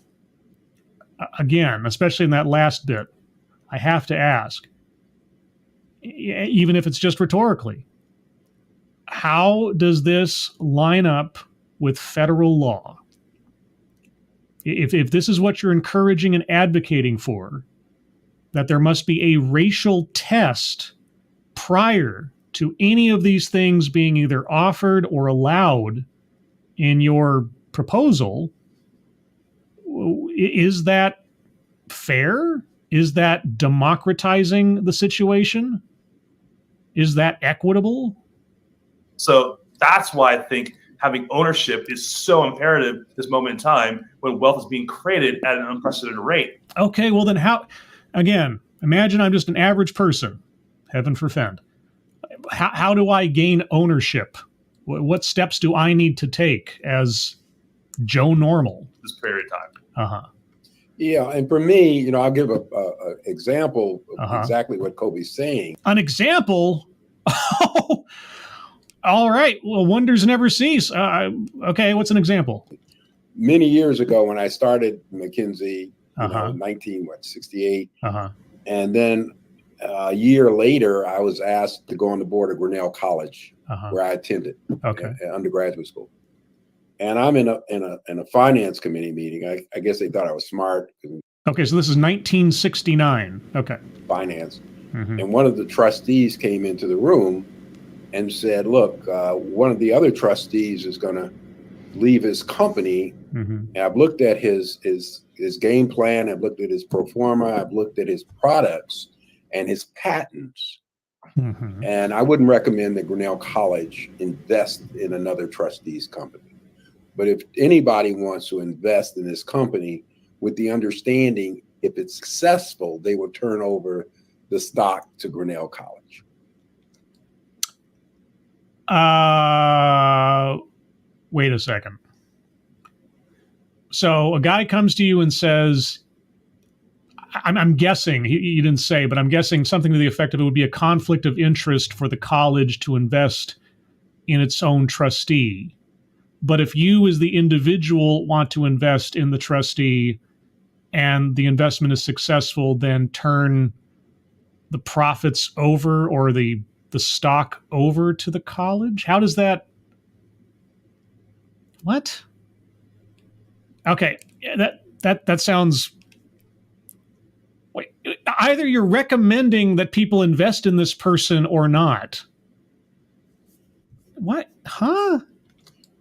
Again, especially in that last bit, I have to ask, even if it's just rhetorically, how does this line up with federal law? If this is what you're encouraging and advocating for, that there must be a racial test prior to any of these things being either offered or allowed in your proposal, is that fair? Is that democratizing the situation? Is that equitable? So that's why I think having ownership is so imperative at this moment in time when wealth is being created at an unprecedented rate. Okay, well then how, again, imagine I'm just an average person, heaven forfend. How do I gain ownership? What steps do I need to take as Joe Normal? This period of time. Yeah, and for me, I'll give a example of exactly what Kobe's saying. An example? Oh, all right. Well, wonders never cease. Okay, what's an example? Many years ago, when I started McKinsey, 1968, and then a year later, I was asked to go on the board of Grinnell College, where I attended at undergraduate school. And I'm in a finance committee meeting. I guess they thought I was smart. Okay, so this is 1969. Okay. Finance. And one of the trustees came into the room and said, look, one of the other trustees is going to leave his company. And I've looked at his game plan. I've looked at his pro forma. I've looked at his products and his patents. And I wouldn't recommend that Grinnell College invest in another trustee's company. But if anybody wants to invest in this company with the understanding, if it's successful, they will turn over the stock to Grinnell College. Wait a second. So a guy comes to you and says, I'm guessing, you didn't say, but I'm guessing something to the effect of it would be a conflict of interest for the college to invest in its own trustee. But if you as the individual want to invest in the trustee and the investment is successful, then turn the profits over or the stock over to the college? How does that? What? Okay, that sounds. Wait, either you're recommending that people invest in this person or not. What? Huh?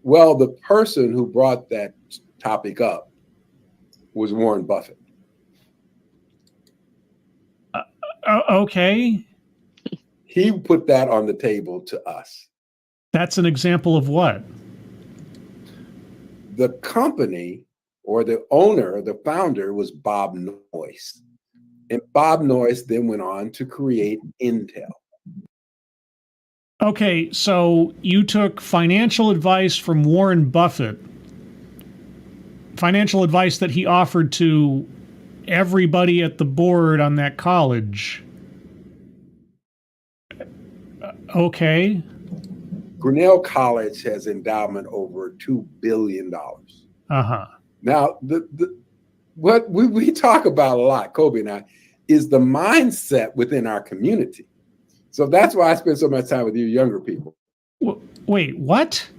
Well, the person who brought that topic up was Warren Buffett. Okay. He put that on the table to us. That's an example of what? The company or the owner, the founder was Bob Noyce. And Bob Noyce then went on to create Intel. Okay, so you took financial advice from Warren Buffett, financial advice that he offered to everybody at the board on that college. Okay. Grinnell College has endowment over $2 billion. Uh-huh. Now, what we talk about a lot, Kobe and I, is the mindset within our community. So that's why I spend so much time with you younger people. Wait, what?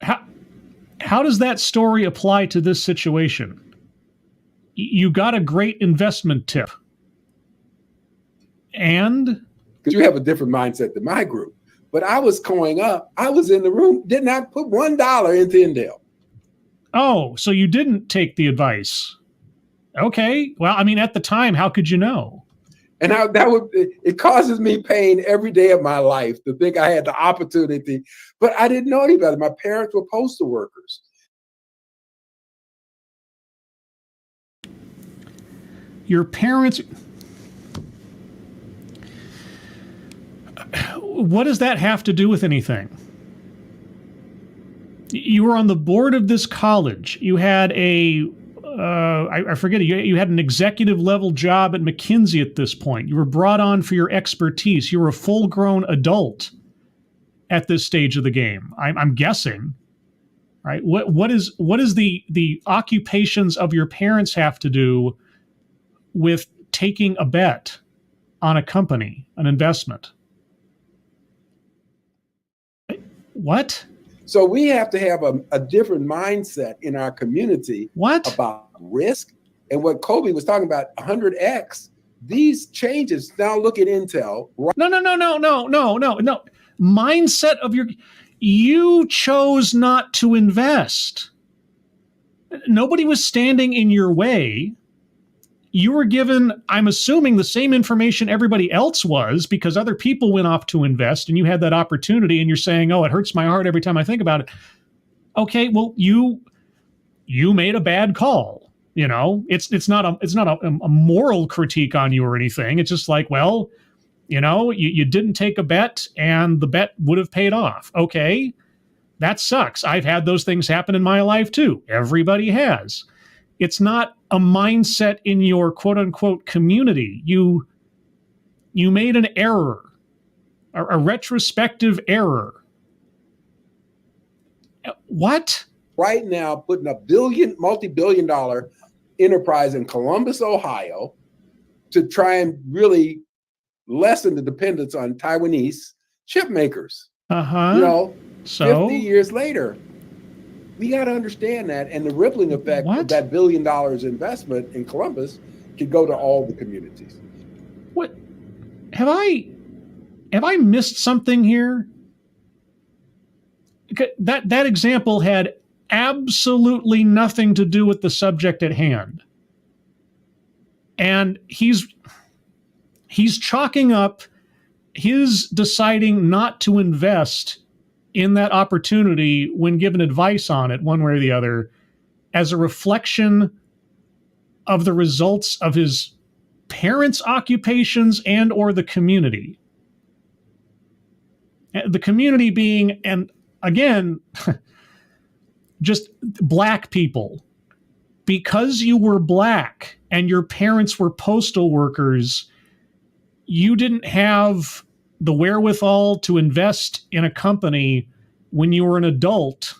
How does that story apply to this situation? You got a great investment tip. And? Because you have a different mindset than my group. But I was growing up, I was in the room, did not put $1 into Intel. Oh, so you didn't take the advice. Okay. Well, I mean, at the time, how could you know? And it causes me pain every day of my life to think I had the opportunity, but I didn't know any better. My parents were postal workers. Your parents... What does that have to do with anything? You were on the board of this college. You had I forget, you had an executive level job at McKinsey at this point. You were brought on for your expertise. You were a full-grown adult at this stage of the game. I'm guessing, right? What is the occupations of your parents have to do with taking a bet on a company, an investment? What? So we have to have a different mindset in our community about risk. And what Kobe was talking about, 100X, these changes, now look at Intel. No. Mindset of you chose not to invest. Nobody was standing in your way. You were given, I'm assuming, the same information everybody else was because other people went off to invest and you had that opportunity and you're saying, oh, it hurts my heart every time I think about it. Okay, well, you made a bad call. You know, it's not a moral critique on you or anything. It's just like, well, you know, you didn't take a bet and the bet would have paid off. Okay, that sucks. I've had those things happen in my life too. Everybody has. It's not a mindset in your quote unquote community. You made an error, a retrospective error. What? Right now, putting a multi-billion dollar enterprise in Columbus, Ohio, to try and really lessen the dependence on Taiwanese chip makers. Uh-huh. You know, so 50 years later, we got to understand that, and the rippling effect of that $1 billion investment in Columbus could go to all the communities. What? Have I missed something here? That example had absolutely nothing to do with the subject at hand. And he's chalking up his deciding not to invest in that opportunity when given advice on it, one way or the other, as a reflection of the results of his parents' occupations and or the community. The community being, and again, just black people. Because you were black and your parents were postal workers, you didn't have the wherewithal to invest in a company when you were an adult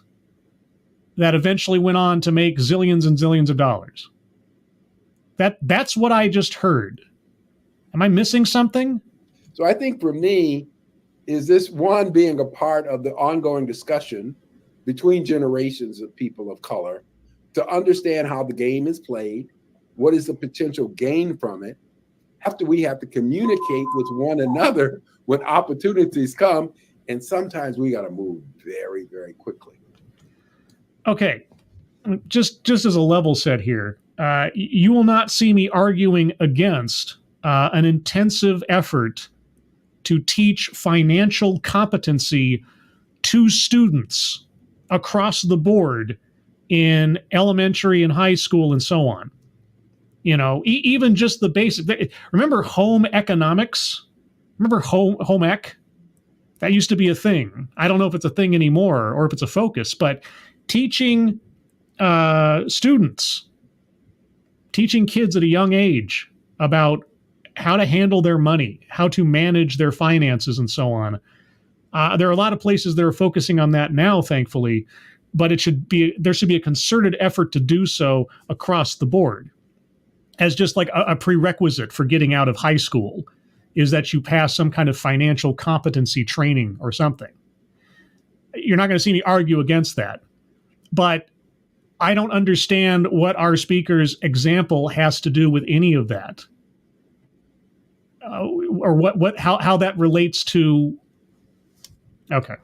that eventually went on to make zillions and zillions of dollars. That's what I just heard. Am I missing something? So I think for me, is this one being a part of the ongoing discussion between generations of people of color to understand how the game is played, what is the potential gain from it, after we have to communicate with one another when opportunities come, and sometimes we got to move very, very quickly. Okay, just as a level set here, you will not see me arguing against an intensive effort to teach financial competency to students across the board in elementary and high school and so on. You know, even just the basic. Remember home economics? Remember home ec? That used to be a thing. I don't know if it's a thing anymore or if it's a focus, but teaching students, teaching kids at a young age about how to handle their money, how to manage their finances, and so on. There are a lot of places that are focusing on that now, thankfully, but there should be a concerted effort to do so across the board as just like a prerequisite for getting out of high school, is that you pass some kind of financial competency training or something. You're not going to see me argue against that, but I don't understand what our speaker's example has to do with any of that, or how that relates to. Okay.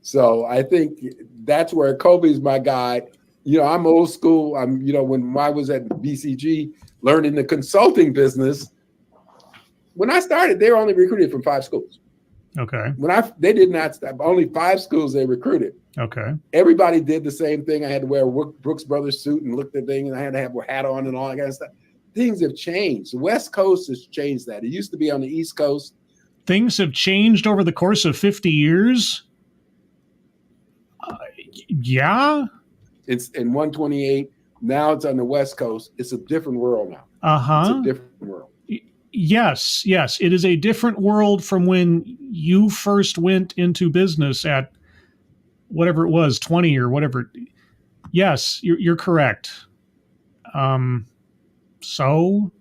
So I think that's where Kobe's my guy. You know, I'm old school. When I was at BCG learning the consulting business, when I started, they were only recruited from 5 schools. Okay. They did not stop. Only 5 schools they recruited. Okay. Everybody did the same thing. I had to wear a Brooks Brothers suit and look at things, and I had to have a hat on and all that kind of stuff. Things have changed. The West Coast has changed that. It used to be on the East Coast. Things have changed over the course of 50 years? Yeah. It's in 128. Now it's on the West Coast. It's a different world now. Uh-huh. It's a different world. Yes. It is a different world from when you first went into business at whatever it was, 20 or whatever. Yes, you're correct. So?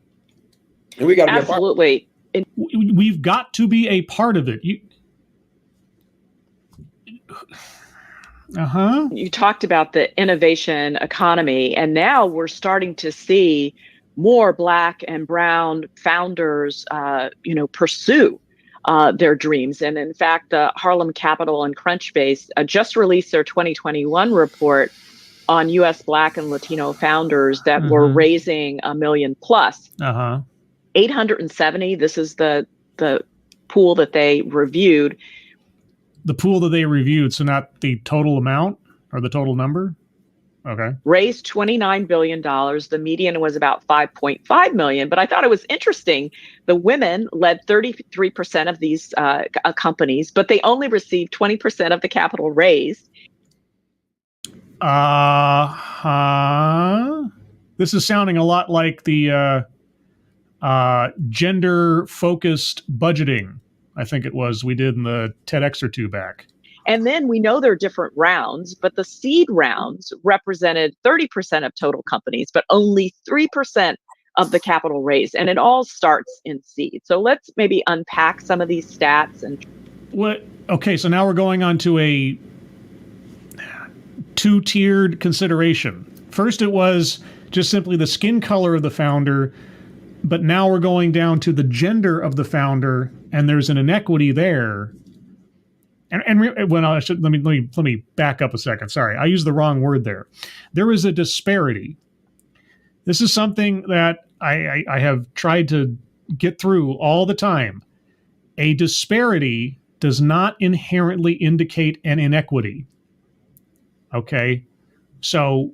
And we got to be absolutely. We've got to be a part of it. You talked about the innovation economy, and now we're starting to see more Black and brown founders, pursue their dreams. And in fact, the Harlem Capital and Crunchbase just released their 2021 report on U.S. Black and Latino founders that were raising $1 million plus. 870. This is the pool that they reviewed. The pool that they reviewed, so not the total amount or the total number? Okay. Raised $29 billion. The median was about $5.5 million. But I thought it was interesting. The women led 33% of these companies, but they only received 20% of the capital raised. This is sounding a lot like the gender-focused budgeting, I think it was, we did in the TEDx or 2 back. And then we know there are different rounds, but the seed rounds represented 30% of total companies, but only 3% of the capital raised. And it all starts in seed. So let's maybe unpack some of these stats. Okay, so now we're going on to a 2-tiered consideration. First, it was just simply the skin color of the founder, but now we're going down to the gender of the founder, and there's an inequity there. Let me back up a second. Sorry, I used the wrong word there. There is a disparity. This is something that I have tried to get through all the time. A disparity does not inherently indicate an inequity. Okay, so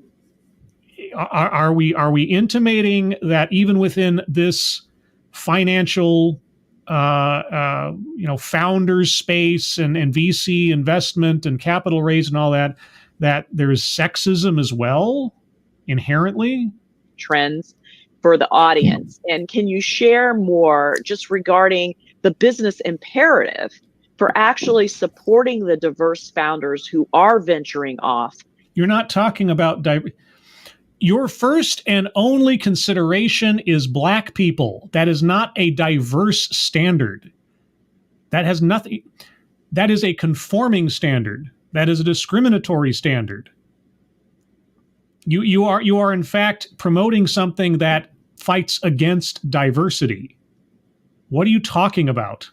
are we intimating that even within this financial founders space and VC investment and capital raise and all that there's sexism as well inherently? Trends for the audience. And can you share more just regarding the business imperative for actually supporting the diverse founders who are venturing off? You're not talking about your first and only consideration is Black people. That is not a diverse standard. That has nothing. That is a conforming standard. That is a discriminatory standard. You are in fact promoting something that fights against diversity. What are you talking about?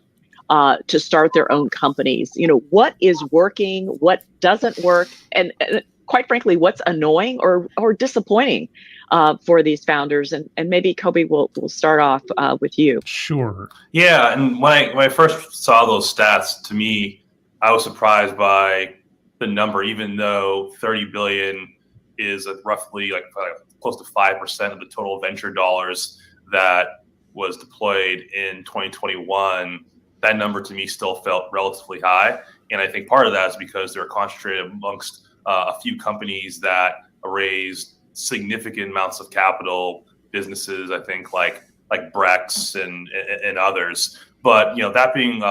To start their own companies. What is working, what doesn't work, and quite frankly, what's annoying or disappointing for these founders? And maybe Kobe will start off with you. Sure. Yeah, and when I first saw those stats, to me, I was surprised by the number, even though 30 billion is roughly like close to 5% of the total venture dollars that was deployed in 2021. That number to me still felt relatively high. And I think part of that is because they're concentrated amongst a few companies that raised significant amounts of capital, businesses, I think like Brex and others. But, that being,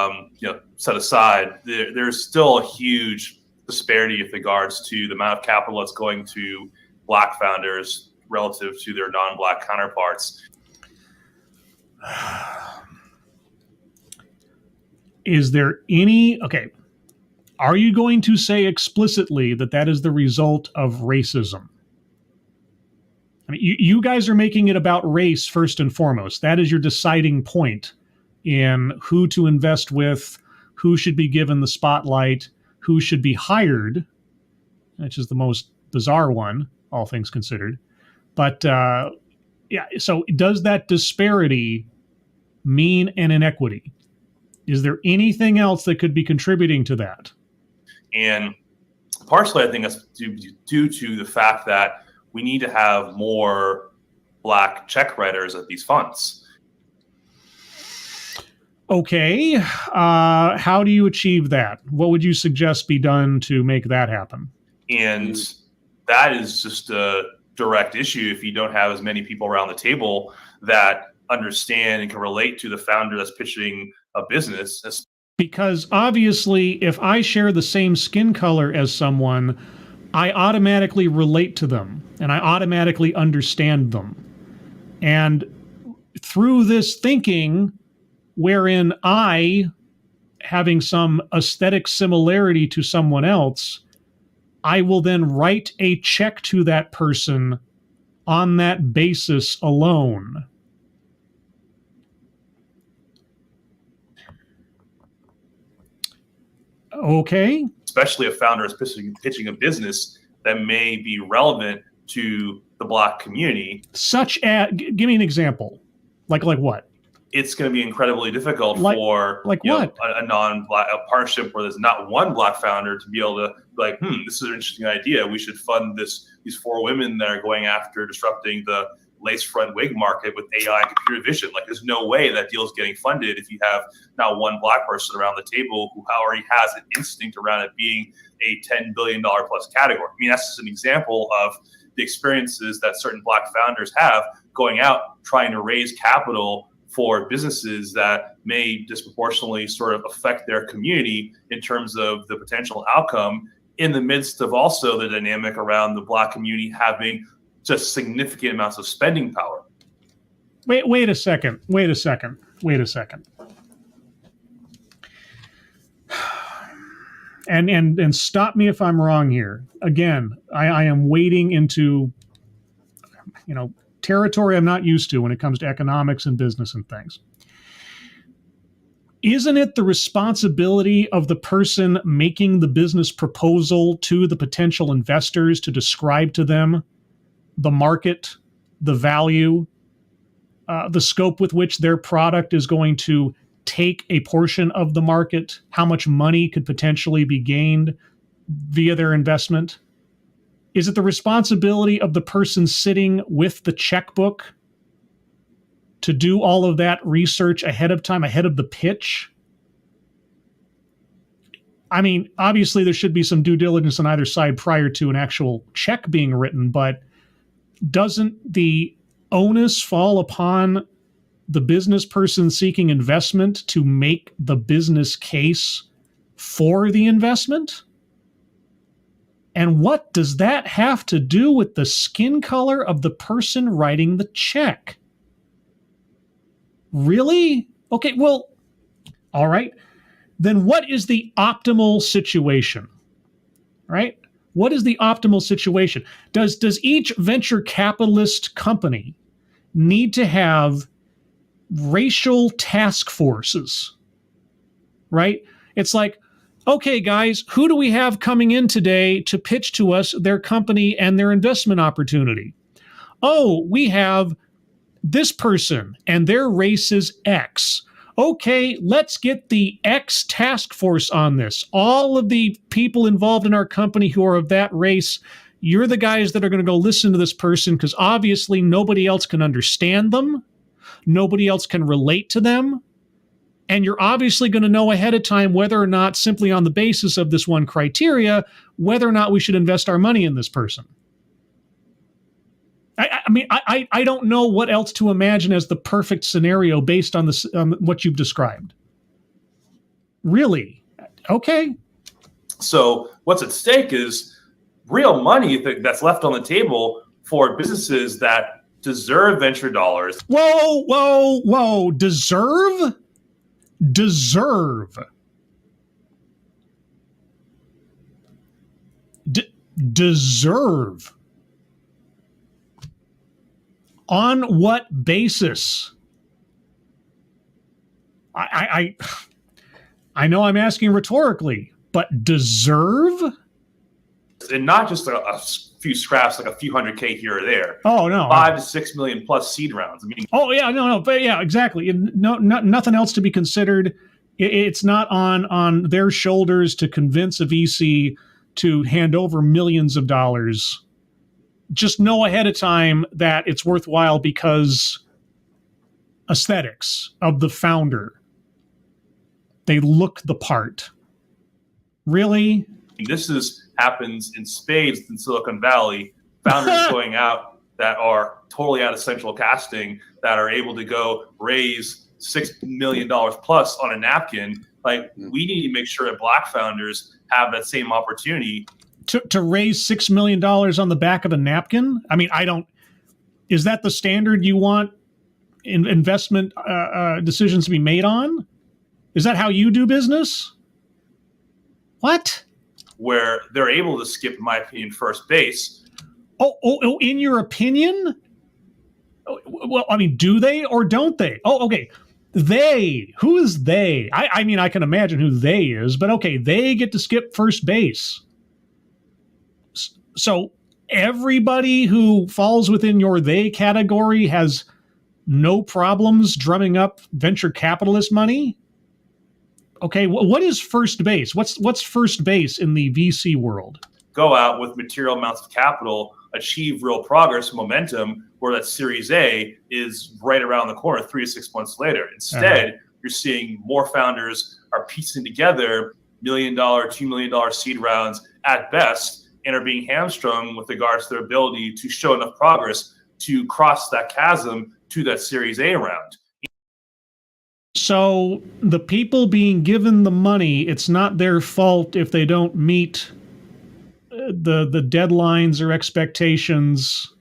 set aside, there's still a huge disparity with regards to the amount of capital that's going to Black founders relative to their non-Black counterparts. Is there any, are you going to say explicitly that is the result of racism? I mean, you guys are making it about race first and foremost. That is your deciding point in who to invest with, who should be given the spotlight, who should be hired, which is the most bizarre one, all things considered. But so does that disparity mean an inequity? Is there anything else that could be contributing to that? And partially, I think that's due to the fact that we need to have more Black check writers at these funds. Okay. How do you achieve that? What would you suggest be done to make that happen? And that is just a direct issue if you don't have as many people around the table that understand and can relate to the founder that's pitching a business. Because obviously, if I share the same skin color as someone, I automatically relate to them and I automatically understand them. And through this thinking, wherein I, having some aesthetic similarity to someone else, I will then write a check to that person on that basis alone. Okay. Especially a founder is pitching a business that may be relevant to the Black community. Such as, give me an example. Like what? It's going to be incredibly difficult for a non-Black partnership where there's not one Black founder to be able to this is an interesting idea. We should fund these 4 women that are going after disrupting the lace front wig market with AI and computer vision. There's no way that deal is getting funded if you have not one Black person around the table who already has an instinct around it being a $10 billion plus category. I mean, that's just an example of the experiences that certain Black founders have going out trying to raise capital for businesses that may disproportionately sort of affect their community in terms of the potential outcome, in the midst of also the dynamic around the Black community having just significant amounts of spending power. Wait a second. And stop me if I'm wrong here. Again, I am wading into, territory I'm not used to when it comes to economics and business and things. Isn't it the responsibility of the person making the business proposal to the potential investors to describe to them the market, the value, the scope with which their product is going to take a portion of the market, how much money could potentially be gained via their investment? Is it the responsibility of the person sitting with the checkbook to do all of that research ahead of time, ahead of the pitch? I mean, obviously there should be some due diligence on either side prior to an actual check being written, but doesn't the onus fall upon the business person seeking investment to make the business case for the investment? And what does that have to do with the skin color of the person writing the check? Really? Okay, well, all right. Then what is the optimal situation? Right? What is the optimal situation? Does each venture capitalist company need to have racial task forces? Right? It's like, Okay, guys, who do we have coming in today to pitch to us their company and their investment opportunity? Oh, we have this person and their race is X. Okay, let's get the X task force on this. All of the people involved in our company who are of that race, you're the guys that are going to go listen to this person because obviously nobody else can understand them. Nobody else can relate to them. And you're obviously going to know ahead of time whether or not, simply on the basis of this one criteria, whether or not we should invest our money in this person. I don't know what else to imagine as the perfect scenario based on this, what you've described. Really? Okay. So what's at stake is real money that's left on the table for businesses that deserve venture dollars. Whoa. Deserve? Deserve. Deserve. On what basis? I know I'm asking rhetorically, but deserve? And not just a few scraps, like a few $100K here or there. Oh no, 5 to 6 million plus seed rounds. I mean, oh yeah, no, but yeah, exactly. Nothing else to be considered. It's not on their shoulders to convince a VC to hand over millions of dollars. Just know ahead of time that it's worthwhile because aesthetics of the founder. They look the part. Really? This happens in spades in Silicon Valley. Founders going out that are totally out of central casting, that are able to go raise $6 million plus on a napkin. Like, we need to make sure that Black founders have that same opportunity. To raise $6 million on the back of a napkin? I mean, is that the standard you want investment decisions to be made on? Is that how you do business? What? Where they're able to skip, in my opinion, first base. Oh, in your opinion? Well, I mean, do they or don't they? Oh, okay. They. Who is they? I mean, I can imagine who they is, but okay, they get to skip first base. So everybody who falls within your they category has no problems drumming up venture capitalist money? Okay, what is first base? What's first base in the VC world? Go out with material amounts of capital, achieve real progress, momentum, where that Series A is right around the corner 3 to 6 months later. Instead, you're seeing more founders are piecing together $1 million, $2 million seed rounds at best, and are being hamstrung with regards to their ability to show enough progress to cross that chasm to that Series A round. So the people being given the money, it's not their fault if they don't meet the deadlines or expectations.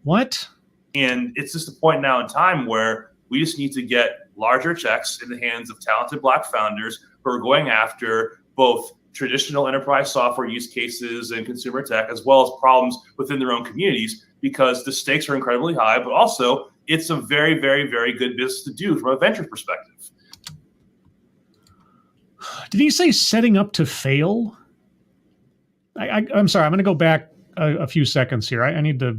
What? And it's just a point now in time where we just need to get larger checks in the hands of talented Black founders who are going after both traditional enterprise software use cases and consumer tech, as well as problems within their own communities, because the stakes are incredibly high, but also it's a very, very, very good business to do from a venture perspective. Did he say setting up to fail? I'm sorry, I'm going to go back a few seconds here. I need to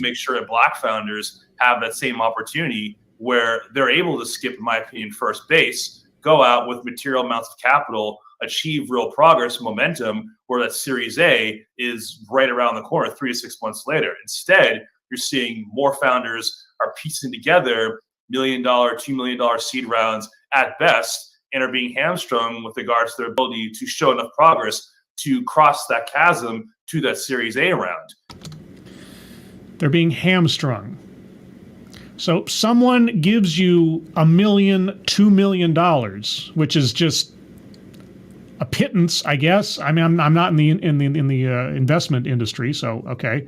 make sure that Black founders have that same opportunity where they're able to skip, in my opinion, first base, go out with material amounts of capital, achieve real progress, momentum, where that Series A is right around the corner 3 to 6 months later. Instead, you're seeing more founders are piecing together $1 million, $2 million seed rounds at best, and are being hamstrung with regards to their ability to show enough progress to cross that chasm to that Series A round. They're being hamstrung. So someone gives you $1 million, $2 million, which is just a pittance, I guess. I mean, I'm not in the investment industry, so okay.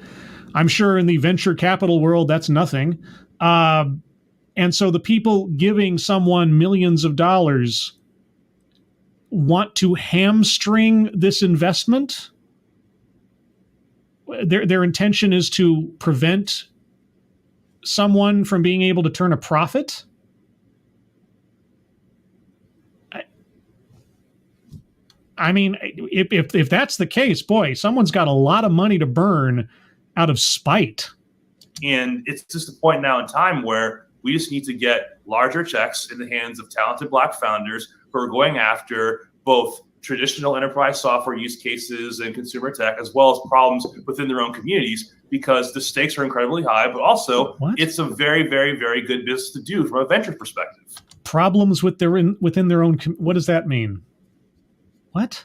I'm sure in the venture capital world, that's nothing. And so the people giving someone millions of dollars want to hamstring this investment. Their intention is to prevent someone from being able to turn a profit. I mean, if that's the case, boy, someone's got a lot of money to burn out of spite. And it's just a point now in time where we just need to get larger checks in the hands of talented Black founders who are going after both traditional enterprise software use cases and consumer tech, as well as problems within their own communities, because the stakes are incredibly high, but also it's a very, very, very good business to do from a venture perspective. Problems within their own, what does that mean? What?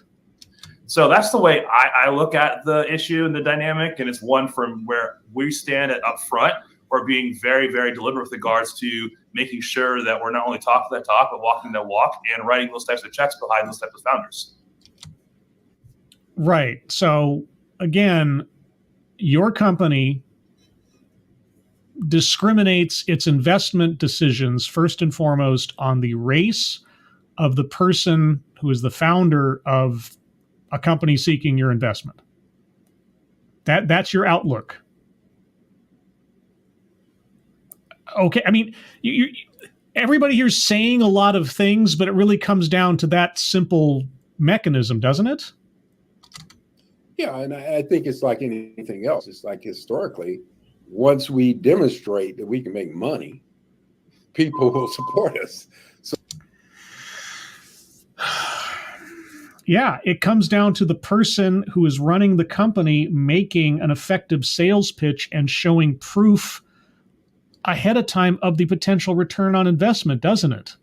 So that's the way I look at the issue and the dynamic, and it's one from where we stand at up front. We're being very, very deliberate with regards to making sure that we're not only talking that talk, but walking that walk and writing those types of checks behind those types of founders. Right. So again, your company discriminates its investment decisions first and foremost on the race of the person who is the founder of a company seeking your investment. That's your outlook. Okay, I mean, everybody here's saying a lot of things, but it really comes down to that simple mechanism, doesn't it? Yeah, and I think it's like anything else. It's like historically, once we demonstrate that we can make money, people will support us. So, yeah, it comes down to the person who is running the company making an effective sales pitch and showing proof ahead of time of the potential return on investment, doesn't it?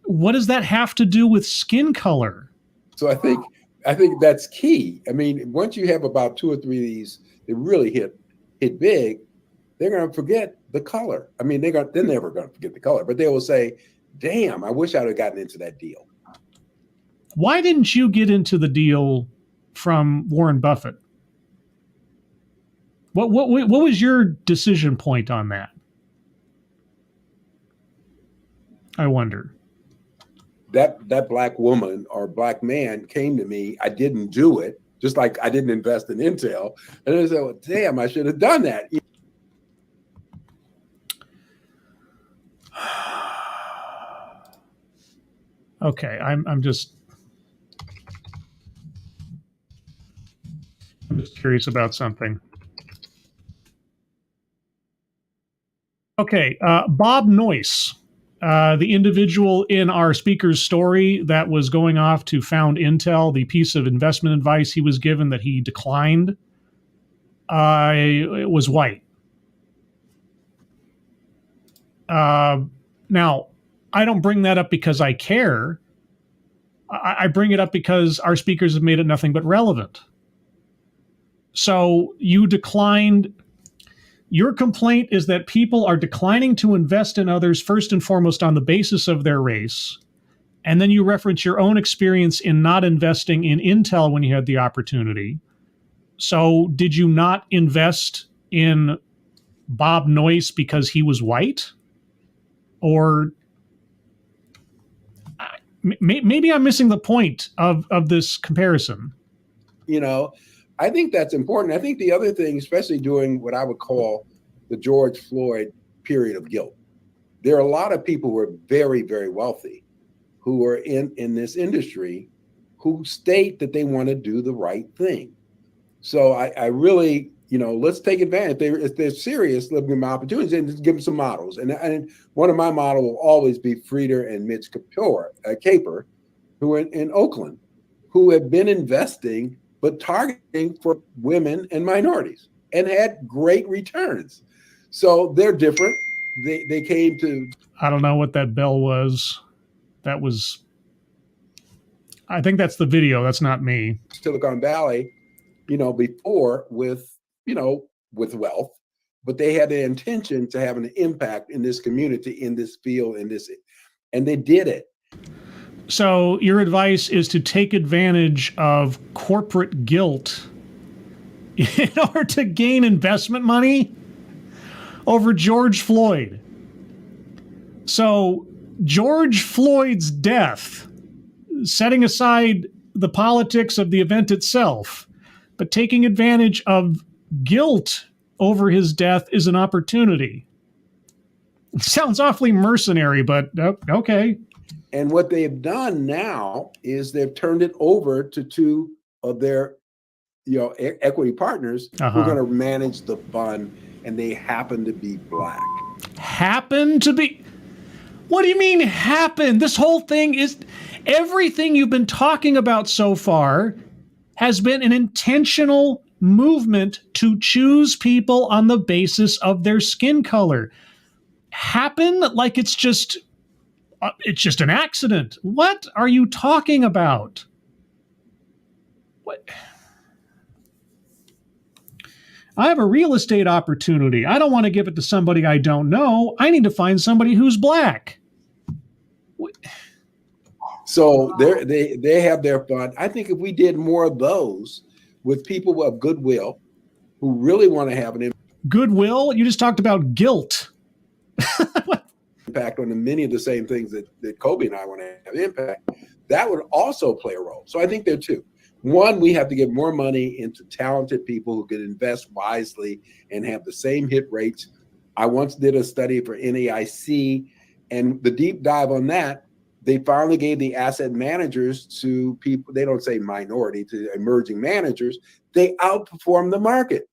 What does that have to do with skin color? So I think that's key. I mean, once you have about 2 or 3 of these that really hit big, they're going to forget the color. I mean, they're never going to forget the color, but they will say, damn, I wish I'd have gotten into that deal. Why didn't you get into the deal from Warren Buffett? What was your decision point on that? I wonder. That Black woman or Black man came to me. I didn't do it, just like I didn't invest in Intel. And I said, well, damn, I should have done that. Okay, I'm just curious about something. Okay, Bob Noyce, the individual in our speaker's story that was going off to found Intel, the piece of investment advice he was given that he declined, it was white. Now, I don't bring that up because I care. I bring it up because our speakers have made it nothing but relevant. So you declined. Your complaint is that people are declining to invest in others first and foremost on the basis of their race. And then you reference your own experience in not investing in Intel when you had the opportunity. So did you not invest in Bob Noyce because he was white? Or maybe I'm missing the point of this comparison. You know, I think that's important. I think the other thing, especially during what I would call the George Floyd period of guilt, there are a lot of people who are very, very wealthy who are in this industry who state that they want to do the right thing. So I really, let's take advantage. If they're serious, let them give them opportunities and just give them some models. And one of my models will always be Frieder and Mitch Caper, who are in Oakland, who have been investing but targeting for women and minorities and had great returns. So they're different. They came to... I don't know what that bell was. That was... I think that's the video. That's not me. Silicon Valley, before with wealth, but they had the intention to have an impact in this community, in this field, and they did it. So your advice is to take advantage of corporate guilt in order to gain investment money over George Floyd. So George Floyd's death, setting aside the politics of the event itself, but taking advantage of guilt over his death is an opportunity. It sounds awfully mercenary, but okay. And what they've done now is they've turned it over to two of their, equity partners who are going to manage the fund, and they happen to be Black. Happen to be? What do you mean happen? This whole thing is, everything you've been talking about so far has been an intentional movement to choose people on the basis of their skin color. Happen like it's just an accident. What are you talking about? What? I have a real estate opportunity. I don't want to give it to somebody I don't know. I need to find somebody who's Black. What? So they have their fund. I think if we did more of those with people of goodwill who really want to have an goodwill? You just talked about guilt. impact on many of the same things that Kobe and I want to have impact, that would also play a role. So I think there are two. One, we have to get more money into talented people who can invest wisely and have the same hit rates. I once did a study for NAIC, and the deep dive on that, they finally gave the asset managers to people, they don't say minority, to emerging managers. They outperform the market.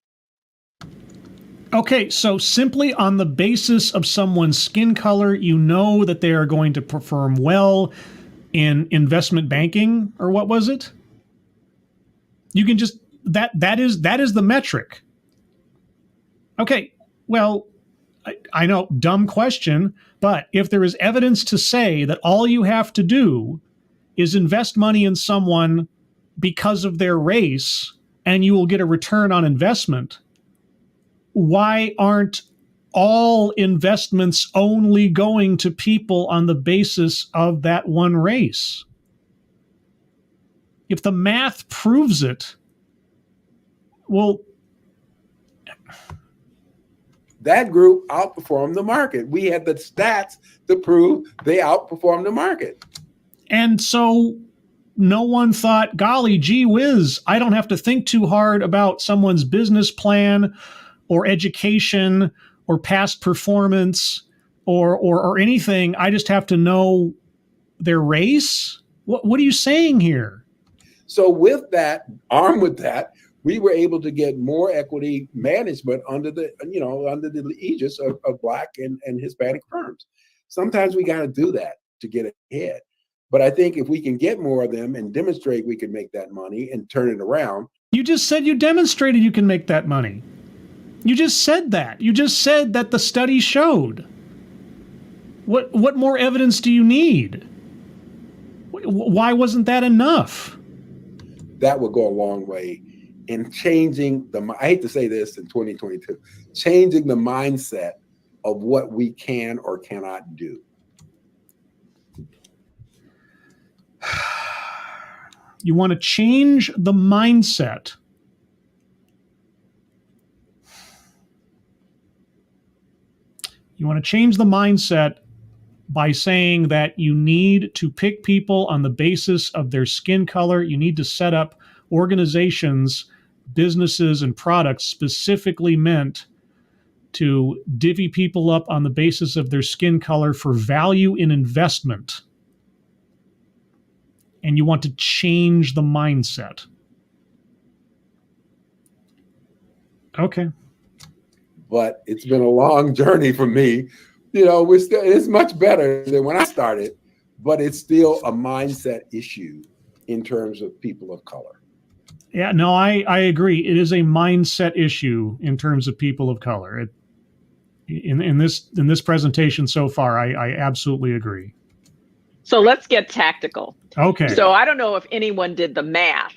Okay, so simply on the basis of someone's skin color, you know that they are going to perform well in investment banking, or what was it? You can just, that is the metric. Okay, well, I know, dumb question, but if there is evidence to say that all you have to do is invest money in someone because of their race and you will get a return on investment, why aren't all investments only going to people on the basis of that one race? If the math proves it, well, that group outperformed the market. We had the stats to prove they outperformed the market. And so no one thought, golly, gee whiz, I don't have to think too hard about someone's business plan or education or past performance or anything. I just have to know their race. What are you saying here? So with that, armed with that, we were able to get more equity management under the aegis of Black and Hispanic firms. Sometimes we got to do that to get ahead. But I think if we can get more of them and demonstrate we can make that money and turn it around. You just said you demonstrated you can make that money. You just said that. You just said that the study showed. What more evidence do you need? Why wasn't that enough? That would go a long way in changing I hate to say this in 2022, changing the mindset of what we can or cannot do. You want to change the mindset. You want to change the mindset by saying that you need to pick people on the basis of their skin color. You need to set up organizations, businesses, and products specifically meant to divvy people up on the basis of their skin color for value in investment. And you want to change the mindset. Okay. But it's been a long journey for me. It's much better than when I started, but it's still a mindset issue in terms of people of color. Yeah, no, I agree. It is a mindset issue in terms of people of color. In this presentation so far, I absolutely agree. So let's get tactical. Okay. So I don't know if anyone did the math.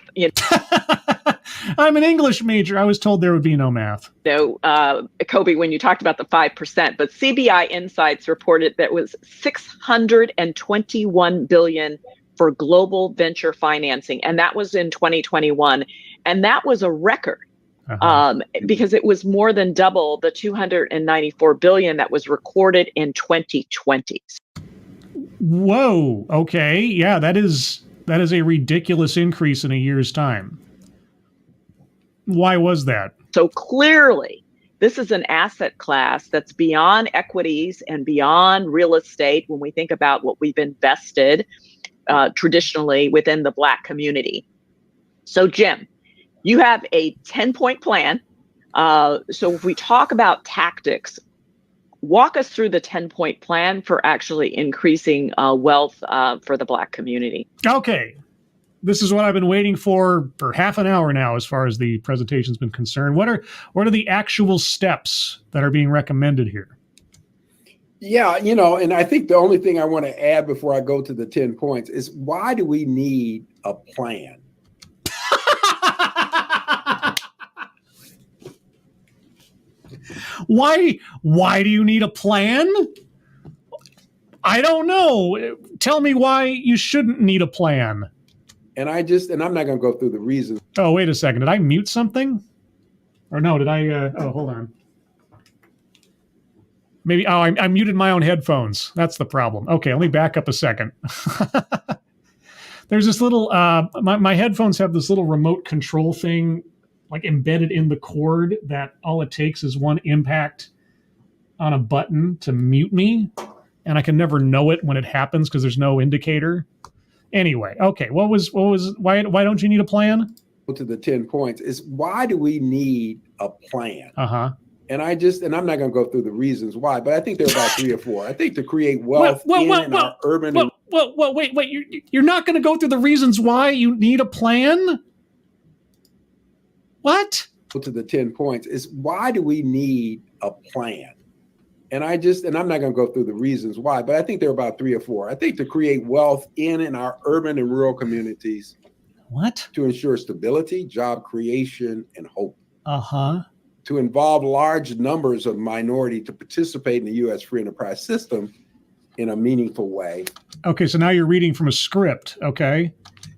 I'm an English major. I was told there would be no math. Kobe, when you talked about the 5%, but CBI Insights reported that was $621 billion for global venture financing, and that was in 2021, and that was a record because it was more than double the $294 billion that was recorded in 2020. Whoa. Okay. Yeah, that is a ridiculous increase in a year's time. Why was that? So clearly, This is an asset class that's beyond equities and beyond real estate when we think about what we've invested traditionally within the Black community. So, Jim, you have a 10-point plan. So if we talk about tactics, walk us through the 10-point plan for actually increasing wealth for the Black community. Okay. This is what I've been waiting for half an hour now, as far as the presentation's been concerned. What are the actual steps that are being recommended here? Yeah, and I think the only thing I want to add before I go to the 10 points is, why do we need a plan? Why do you need a plan? I don't know. Tell me why you shouldn't need a plan. And I'm not going to go through the reasons. Oh, wait a second. Did I mute something? Or no, did I? Hold on. Maybe, I muted my own headphones. That's the problem. Okay, let me back up a second. There's this little, my headphones have this little remote control thing like embedded in the cord that all it takes is one impact on a button to mute me. And I can never know it when it happens because there's no indicator. Anyway, okay, why don't you need a plan? To the 10 points is, why do we need a plan? Uh-huh. And I'm not going to go through the reasons why, but I think there are about 3 or 4. I think to create wealth in our urban. Wait, you're not going to go through the reasons why you need a plan? What? To the 10 points is, why do we need a plan? And I'm not going to go through the reasons why, but I think there are about 3 or 4. I think to create wealth in our urban and rural communities. What? To ensure stability, job creation, and hope. Uh-huh. To involve large numbers of minority to participate in the U.S. free enterprise system in a meaningful way. Okay, so now you're reading from a script, okay?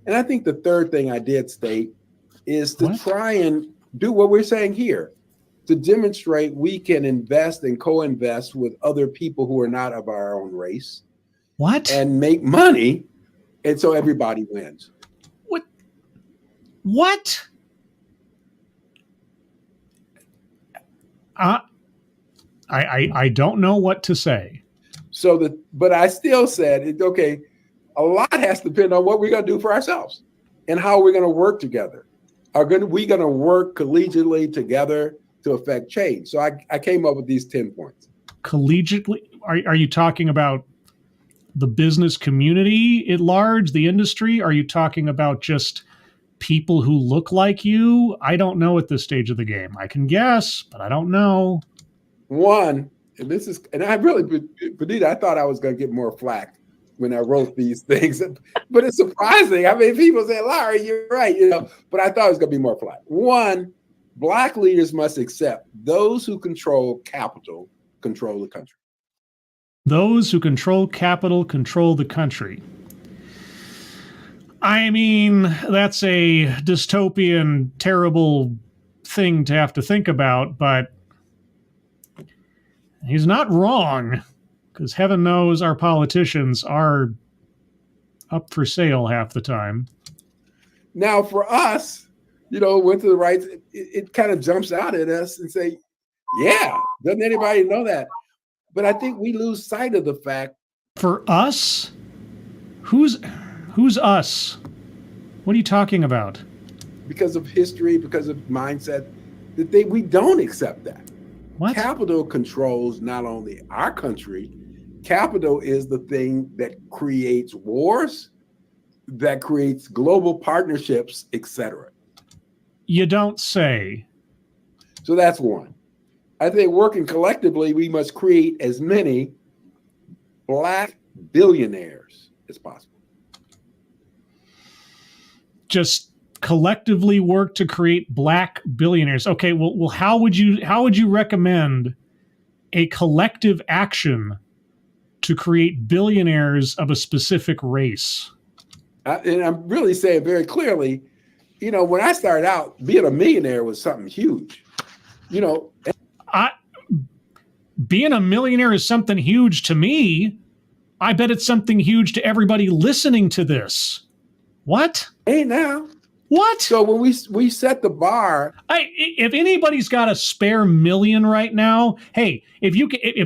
And I think the third thing I did state is to try and do what we're saying here, to demonstrate we can invest and co-invest with other people who are not of our own race. What? And make money, and so everybody wins. What? I don't know what to say. But I still said, okay, a lot has to depend on what we're going to do for ourselves and how we're going to work together. Are we going to work collegiately together to affect change? So I came up with these 10 points. Collegiately? Are you talking about the business community at large, the industry? Are you talking about just people who look like you? I don't know at this stage of the game. I can guess, but I don't know. One, and I really, Benita, I thought I was going to get more flack when I wrote these things, but it's surprising. I mean, people say, Larry, you're right, but I thought it was going to be more flack. One, Black leaders must accept those who control capital control the country. Those who control capital control the country. I mean, that's a dystopian, terrible thing to have to think about, but he's not wrong, because heaven knows our politicians are up for sale half the time. Now, for us, went to the right, it kind of jumps out at us and say, yeah, doesn't anybody know that? But I think we lose sight of the fact. For us? Who's us? What are you talking about? Because of history, because of mindset, we don't accept that. What? Capital controls not only our country, capital is the thing that creates wars, that creates global partnerships, etc. You don't say. So that's one. I think working collectively, we must create as many Black billionaires as possible. Just collectively work to create Black billionaires. Okay, well, how would you recommend a collective action to create billionaires of a specific race? And I'm really saying very clearly, when I started out, being a millionaire was something huge. Being a millionaire is something huge to me. I bet it's something huge to everybody listening to this. What? Hey, now. What? So when we set the bar, if anybody's got a spare million right now, hey,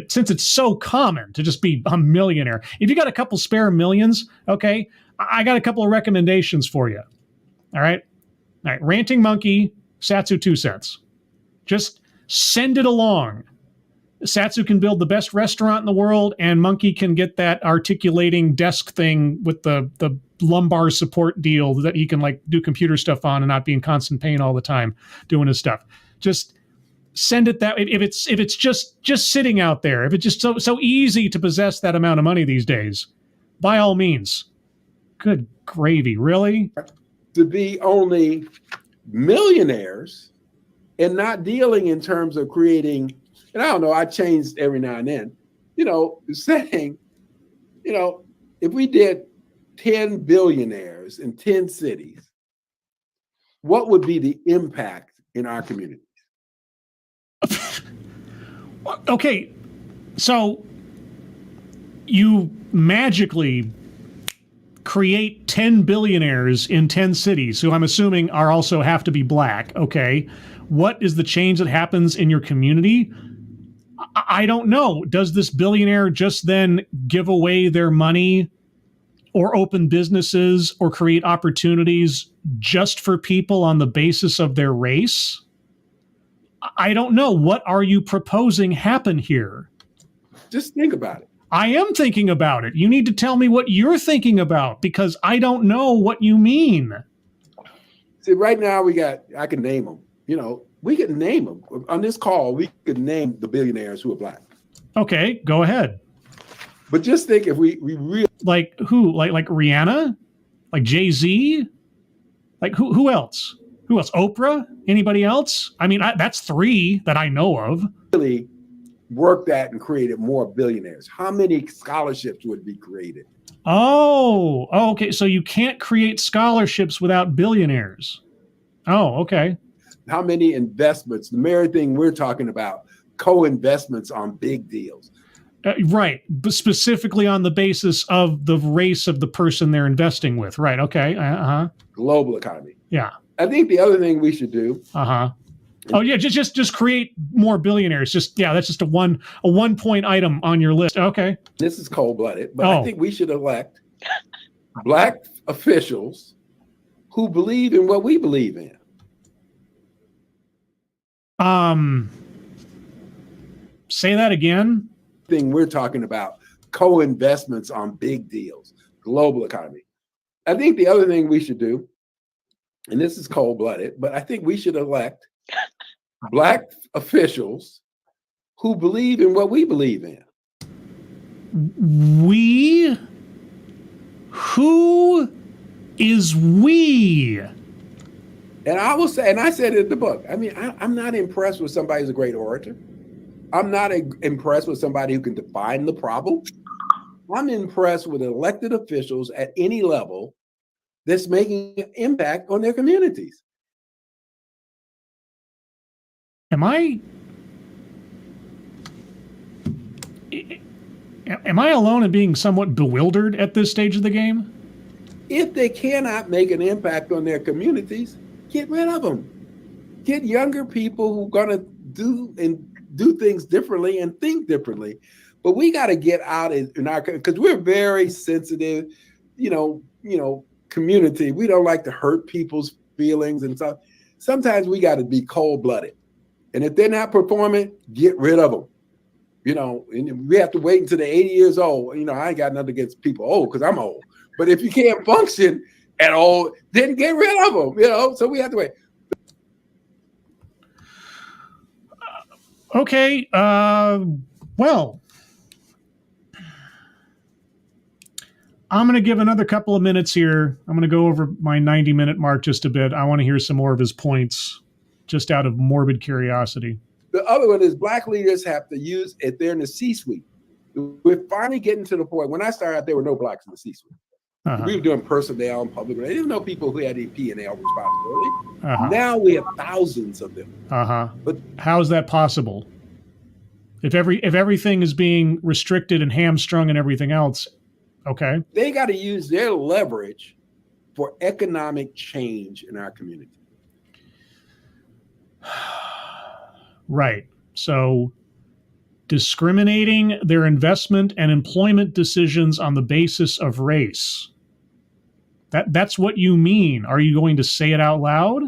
since it's so common to just be a millionaire, if you got a couple spare millions, okay, I got a couple of recommendations for you. All right, Ranting Monkey, Satsu 2 cents. Just send it along. Satsu can build the best restaurant in the world, and Monkey can get that articulating desk thing with the lumbar support deal that he can like do computer stuff on and not be in constant pain all the time doing his stuff. Just send it that. If it's just sitting out there, if it's just so easy to possess that amount of money these days, by all means. Good gravy, really? To be only millionaires and not dealing in terms of creating. And I don't know, I changed every now and then, saying, if we did 10 billionaires in 10 cities, what would be the impact in our communities? Okay, so you magically create 10 billionaires in 10 cities, who I'm assuming are also have to be black, okay? What is the change that happens in your community? I don't know. Does this billionaire just then give away their money or open businesses or create opportunities just for people on the basis of their race? I don't know. What are you proposing happen here? Just think about it. I am thinking about it. You need to tell me what you're thinking about, because I don't know what you mean. See, right now I can name them. We could name them on this call. We could name the billionaires who are black. Okay, go ahead. But just think, if we really like who, like Rihanna, like Jay-Z, like who else? Who else? Oprah? Anybody else? I mean, that's 3 that I know of. Really worked at and created more billionaires, how many scholarships would be created? Oh, okay. So you can't create scholarships without billionaires. Oh, okay. How many investments? The very thing we're talking about, co-investments on big deals. Right. But specifically on the basis of the race of the person they're investing with. Right. Okay. Global economy. Yeah. I think the other thing we should do. Oh yeah, just create more billionaires. That's just a one point item on your list. Okay. This is cold-blooded, but I think we should elect black officials who believe in what we believe in. Say that again. Thing we're talking about, co-investments on big deals, global economy. I think the other thing we should do, and this is cold-blooded, but I think we should elect black officials who believe in what we believe in. We? Who is we? And I will say, and I said it in the book, I mean, I'm not impressed with somebody who's a great orator. I'm not impressed with somebody who can define the problem. I'm impressed with elected officials at any level that's making an impact on their communities. Am I alone in being somewhat bewildered at this stage of the game? If they cannot make an impact on their communities, get rid of them. Get younger people who are going to do things differently and think differently. But we got to get out in our, because we're very sensitive, community. We don't like to hurt people's feelings and stuff. Sometimes we got to be cold-blooded. And if they're not performing, get rid of them. And we have to wait until they're 80 years old. I ain't got nothing against people old because I'm old. But if you can't function at all, then get rid of them. So we have to wait. Okay. Well, I'm going to give another couple of minutes here. I'm going to go over my 90-minute mark just a bit. I want to hear some more of his points, just out of morbid curiosity. The other one is black leaders have to use, if they're in the C-suite. We're finally getting to the point. When I started out, there were no blacks in the C-suite. We were doing personnel and public. They didn't know people who had P&L responsibility. Now we have thousands of them. But how is that possible? If everything is being restricted and hamstrung and everything else, okay. They got to use their leverage for economic change in our community. Right. So discriminating their investment and employment decisions on the basis of race. That's what you mean. Are you going to say it out loud?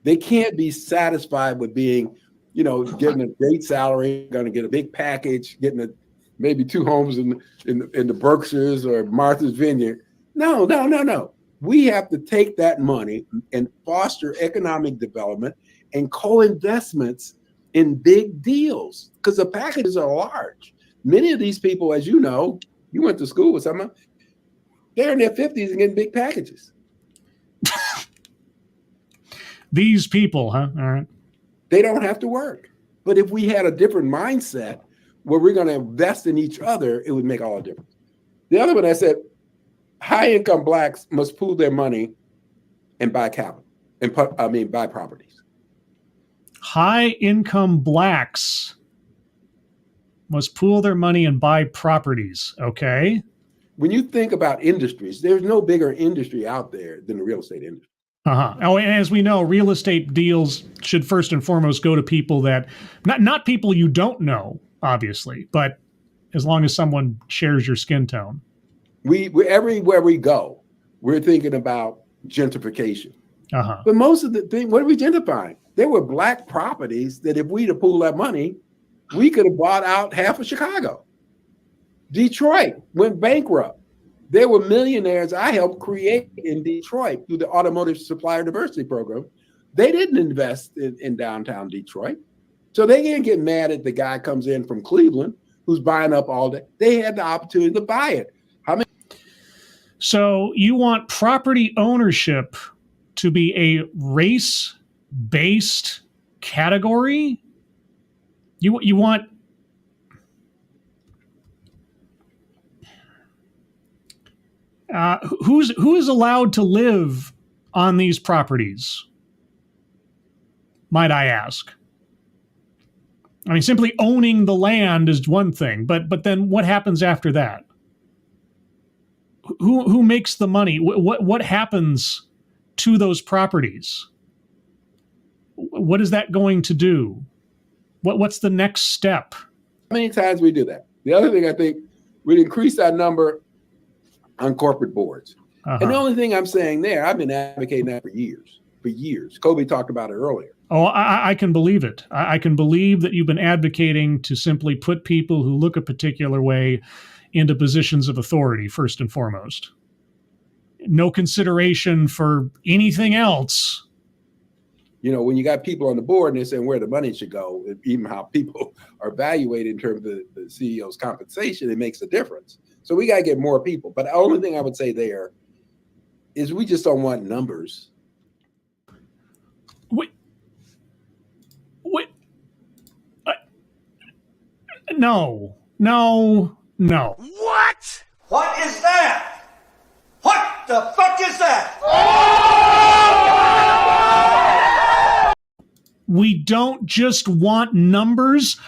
They can't be satisfied with being, getting a great salary, going to get a big package, getting maybe 2 homes in the Berkshires or Martha's Vineyard. No. We have to take that money and foster economic development and co-investments in big deals, because the packages are large. Many of these people, as you know, you went to school with someone, they're in their 50s and getting big packages. These people, huh? All right. They don't have to work. But if we had a different mindset where we're going to invest in each other, it would make all the difference. The other one, I said, high-income Blacks must pool their money and buy capital, buy properties. High-income Blacks must pool their money and buy properties. Okay. When you think about industries, there's no bigger industry out there than the real estate industry. Oh, and as we know, real estate deals should first and foremost go to people that, not people you don't know, obviously, but as long as someone shares your skin tone. We everywhere we go, we're thinking about gentrification. But most of the thing, what are we gentrifying? There were Black properties that if we'd have pooled that money, we could have bought out half of Chicago. Detroit went bankrupt. There were millionaires I helped create in Detroit through the Automotive Supplier Diversity Program. They didn't invest in downtown Detroit. So they can't get mad at the guy comes in from Cleveland who's buying up all that. They had the opportunity to buy it. So you want property ownership to be a race-based category? You want who is allowed to live on these properties? Might I ask? I mean, simply owning the land is one thing, but then what happens after that? Who makes the money? What happens to those properties? What is that going to do? What's the next step? How many times we do that? The other thing, I think we'd increase our number on corporate boards. And the only thing I'm saying there, I've been advocating that for years. Kobe talked about it earlier. Oh, I can believe it. I can believe that you've been advocating to simply put people who look a particular way into positions of authority, first and foremost. No consideration for anything else. When you got people on the board and they're saying where the money should go, even how people are evaluated in terms of the CEO's compensation, it makes a difference. So we got to get more people. But the only thing I would say there is we just don't want numbers. Wait. No. What? What is that? What the fuck is that? We don't just want numbers.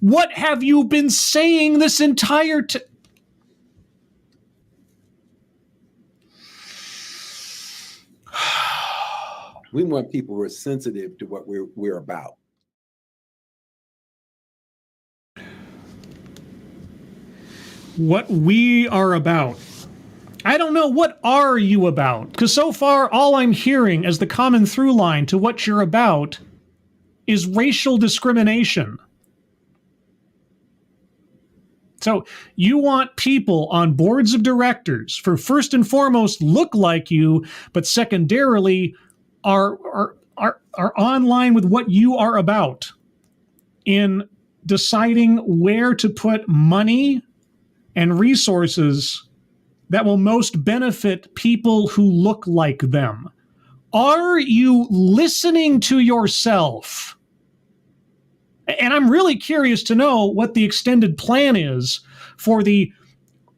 What have you been saying this entire time? We want people who are sensitive to what we're about. What we are about. I don't know. What are you about? Because so far, all I'm hearing as the common through line to what you're about is racial discrimination. So you want people on boards of directors for first and foremost look like you, but secondarily are online with what you are about in deciding where to put money and resources that will most benefit people who look like them. Are you listening to yourself? And I'm really curious to know what the extended plan is for the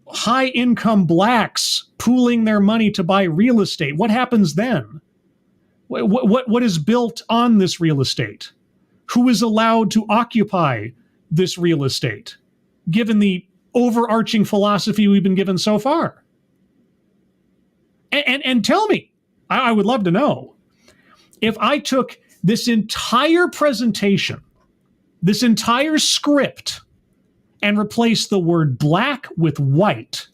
high-income Blacks pooling their money to buy real estate. What happens then? What is built on this real estate? Who is allowed to occupy this real estate, given the overarching philosophy we've been given so far? And tell me, I would love to know, if I took this entire presentation, this entire script, and replaced the word black with white,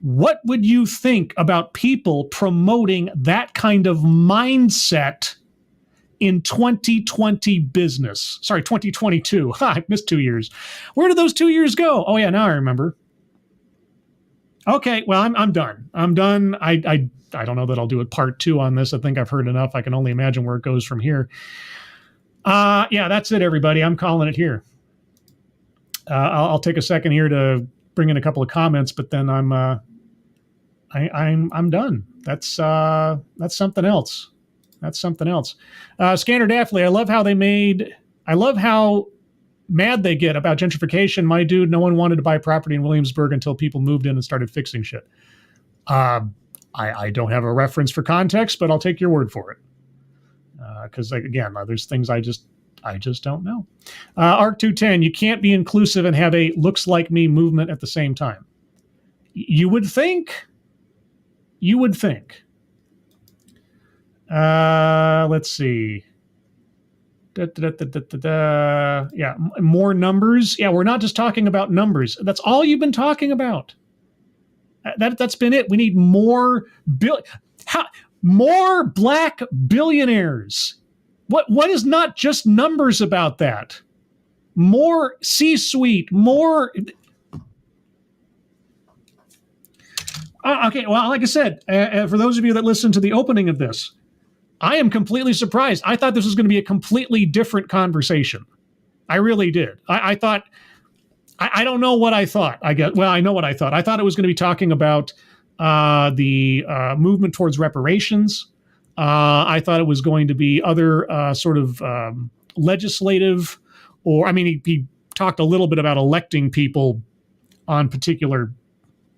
what would you think about people promoting that kind of mindset in 2020 business? Sorry, 2022. I missed 2 years. Where did those 2 years go? Oh yeah, now I remember. Okay, well, I'm done. I'm done. I don't know that I'll do a part 2 on this. I think I've heard enough. I can only imagine where it goes from here. Yeah, that's it, everybody. I'm calling it here. I'll take a second here to bring in a couple of comments, but then I'm done. That's something else. That's something else. Scanner Daffley, I love how mad they get about gentrification. My dude, no one wanted to buy property in Williamsburg until people moved in and started fixing shit. I don't have a reference for context, but I'll take your word for it. Because again, there's things I just don't know. ARC 210, you can't be inclusive and have a looks like me movement at the same time. You would think. Let's see. Yeah, more numbers. Yeah, we're not just talking about numbers. That's all you've been talking about. That's been it. We need more more black billionaires. What is not just numbers about that? More C-suite, more. Okay, well, like I said, for those of you that listened to the opening of this, I am completely surprised. I thought this was going to be a completely different conversation. I really did. I thought, I don't know what I thought. I know what I thought. I thought it was going to be talking about the movement towards reparations. I thought it was going to be other sort of legislative, or, I mean, he talked a little bit about electing people on particular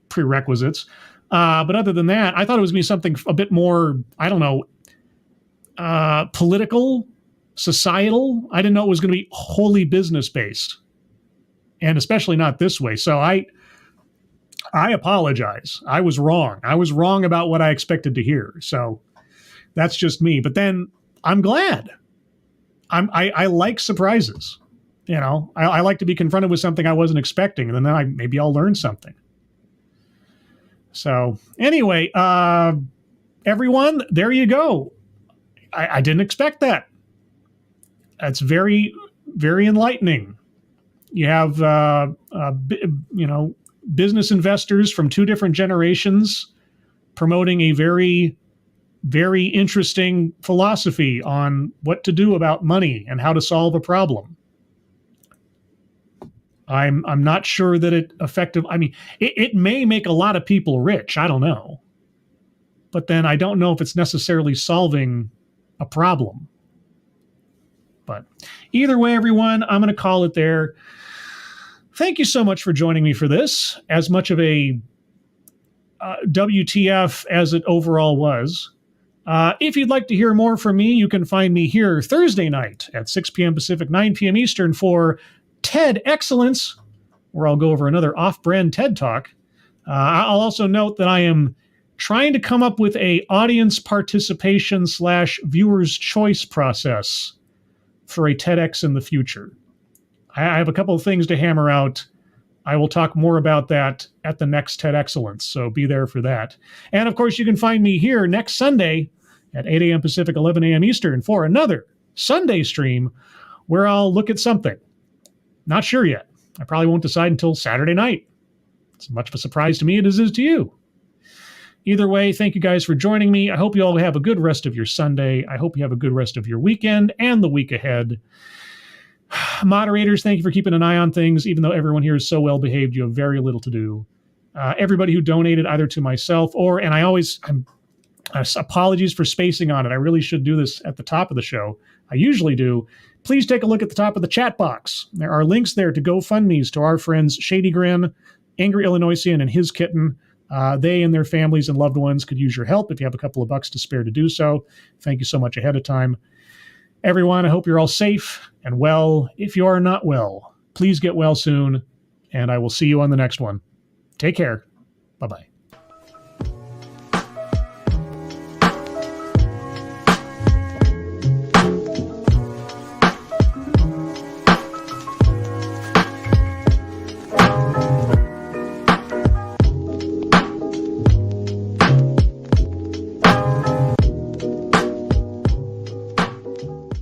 prerequisites. But other than that, I thought it was going to be something a bit more, I don't know, political, societal. I didn't know it was going to be wholly business-based, and especially not this way. So I apologize. I was wrong. I was wrong about what I expected to hear. So that's just me. But then I'm glad. I like surprises. You know, I like to be confronted with something I wasn't expecting, and then maybe I'll learn something. So anyway, everyone, there you go. I didn't expect that. That's very, very enlightening. You have, business investors from 2 different generations promoting a very, very interesting philosophy on what to do about money and how to solve a problem. I'm not sure that it effective. I mean, it may make a lot of people rich. I don't know. But then I don't know if it's necessarily solving a problem. But either way, everyone, I'm going to call it there. Thank you so much for joining me for this. As much of a WTF as it overall was. If you'd like to hear more from me, you can find me here Thursday night at 6 p.m. Pacific, 9 p.m. Eastern for TED Excellence, where I'll go over another off-brand TED Talk. I'll also note that I am trying to come up with a audience participation / viewers choice process for a TEDx in the future. I have a couple of things to hammer out. I will talk more about that at the next TED Excellence, so be there for that. And of course, you can find me here next Sunday at 8 a.m. Pacific, 11 a.m. Eastern for another Sunday stream where I'll look at something. Not sure yet. I probably won't decide until Saturday night. It's as much of a surprise to me as it is to you. Either way, thank you guys for joining me. I hope you all have a good rest of your Sunday. I hope you have a good rest of your weekend and the week ahead. Moderators, thank you for keeping an eye on things. Even though everyone here is so well behaved, you have very little to do. Everybody who donated either to myself or, and apologies for spacing on it. I really should do this at the top of the show. I usually do. Please take a look at the top of the chat box. There are links there to GoFundMes to our friends Shady Grin, Angry Illinoisian, and his kitten. They and their families and loved ones could use your help if you have a couple of bucks to spare to do so. Thank you so much ahead of time. Everyone, I hope you're all safe and well. If you are not well, please get well soon, and I will see you on the next one. Take care. Bye-bye.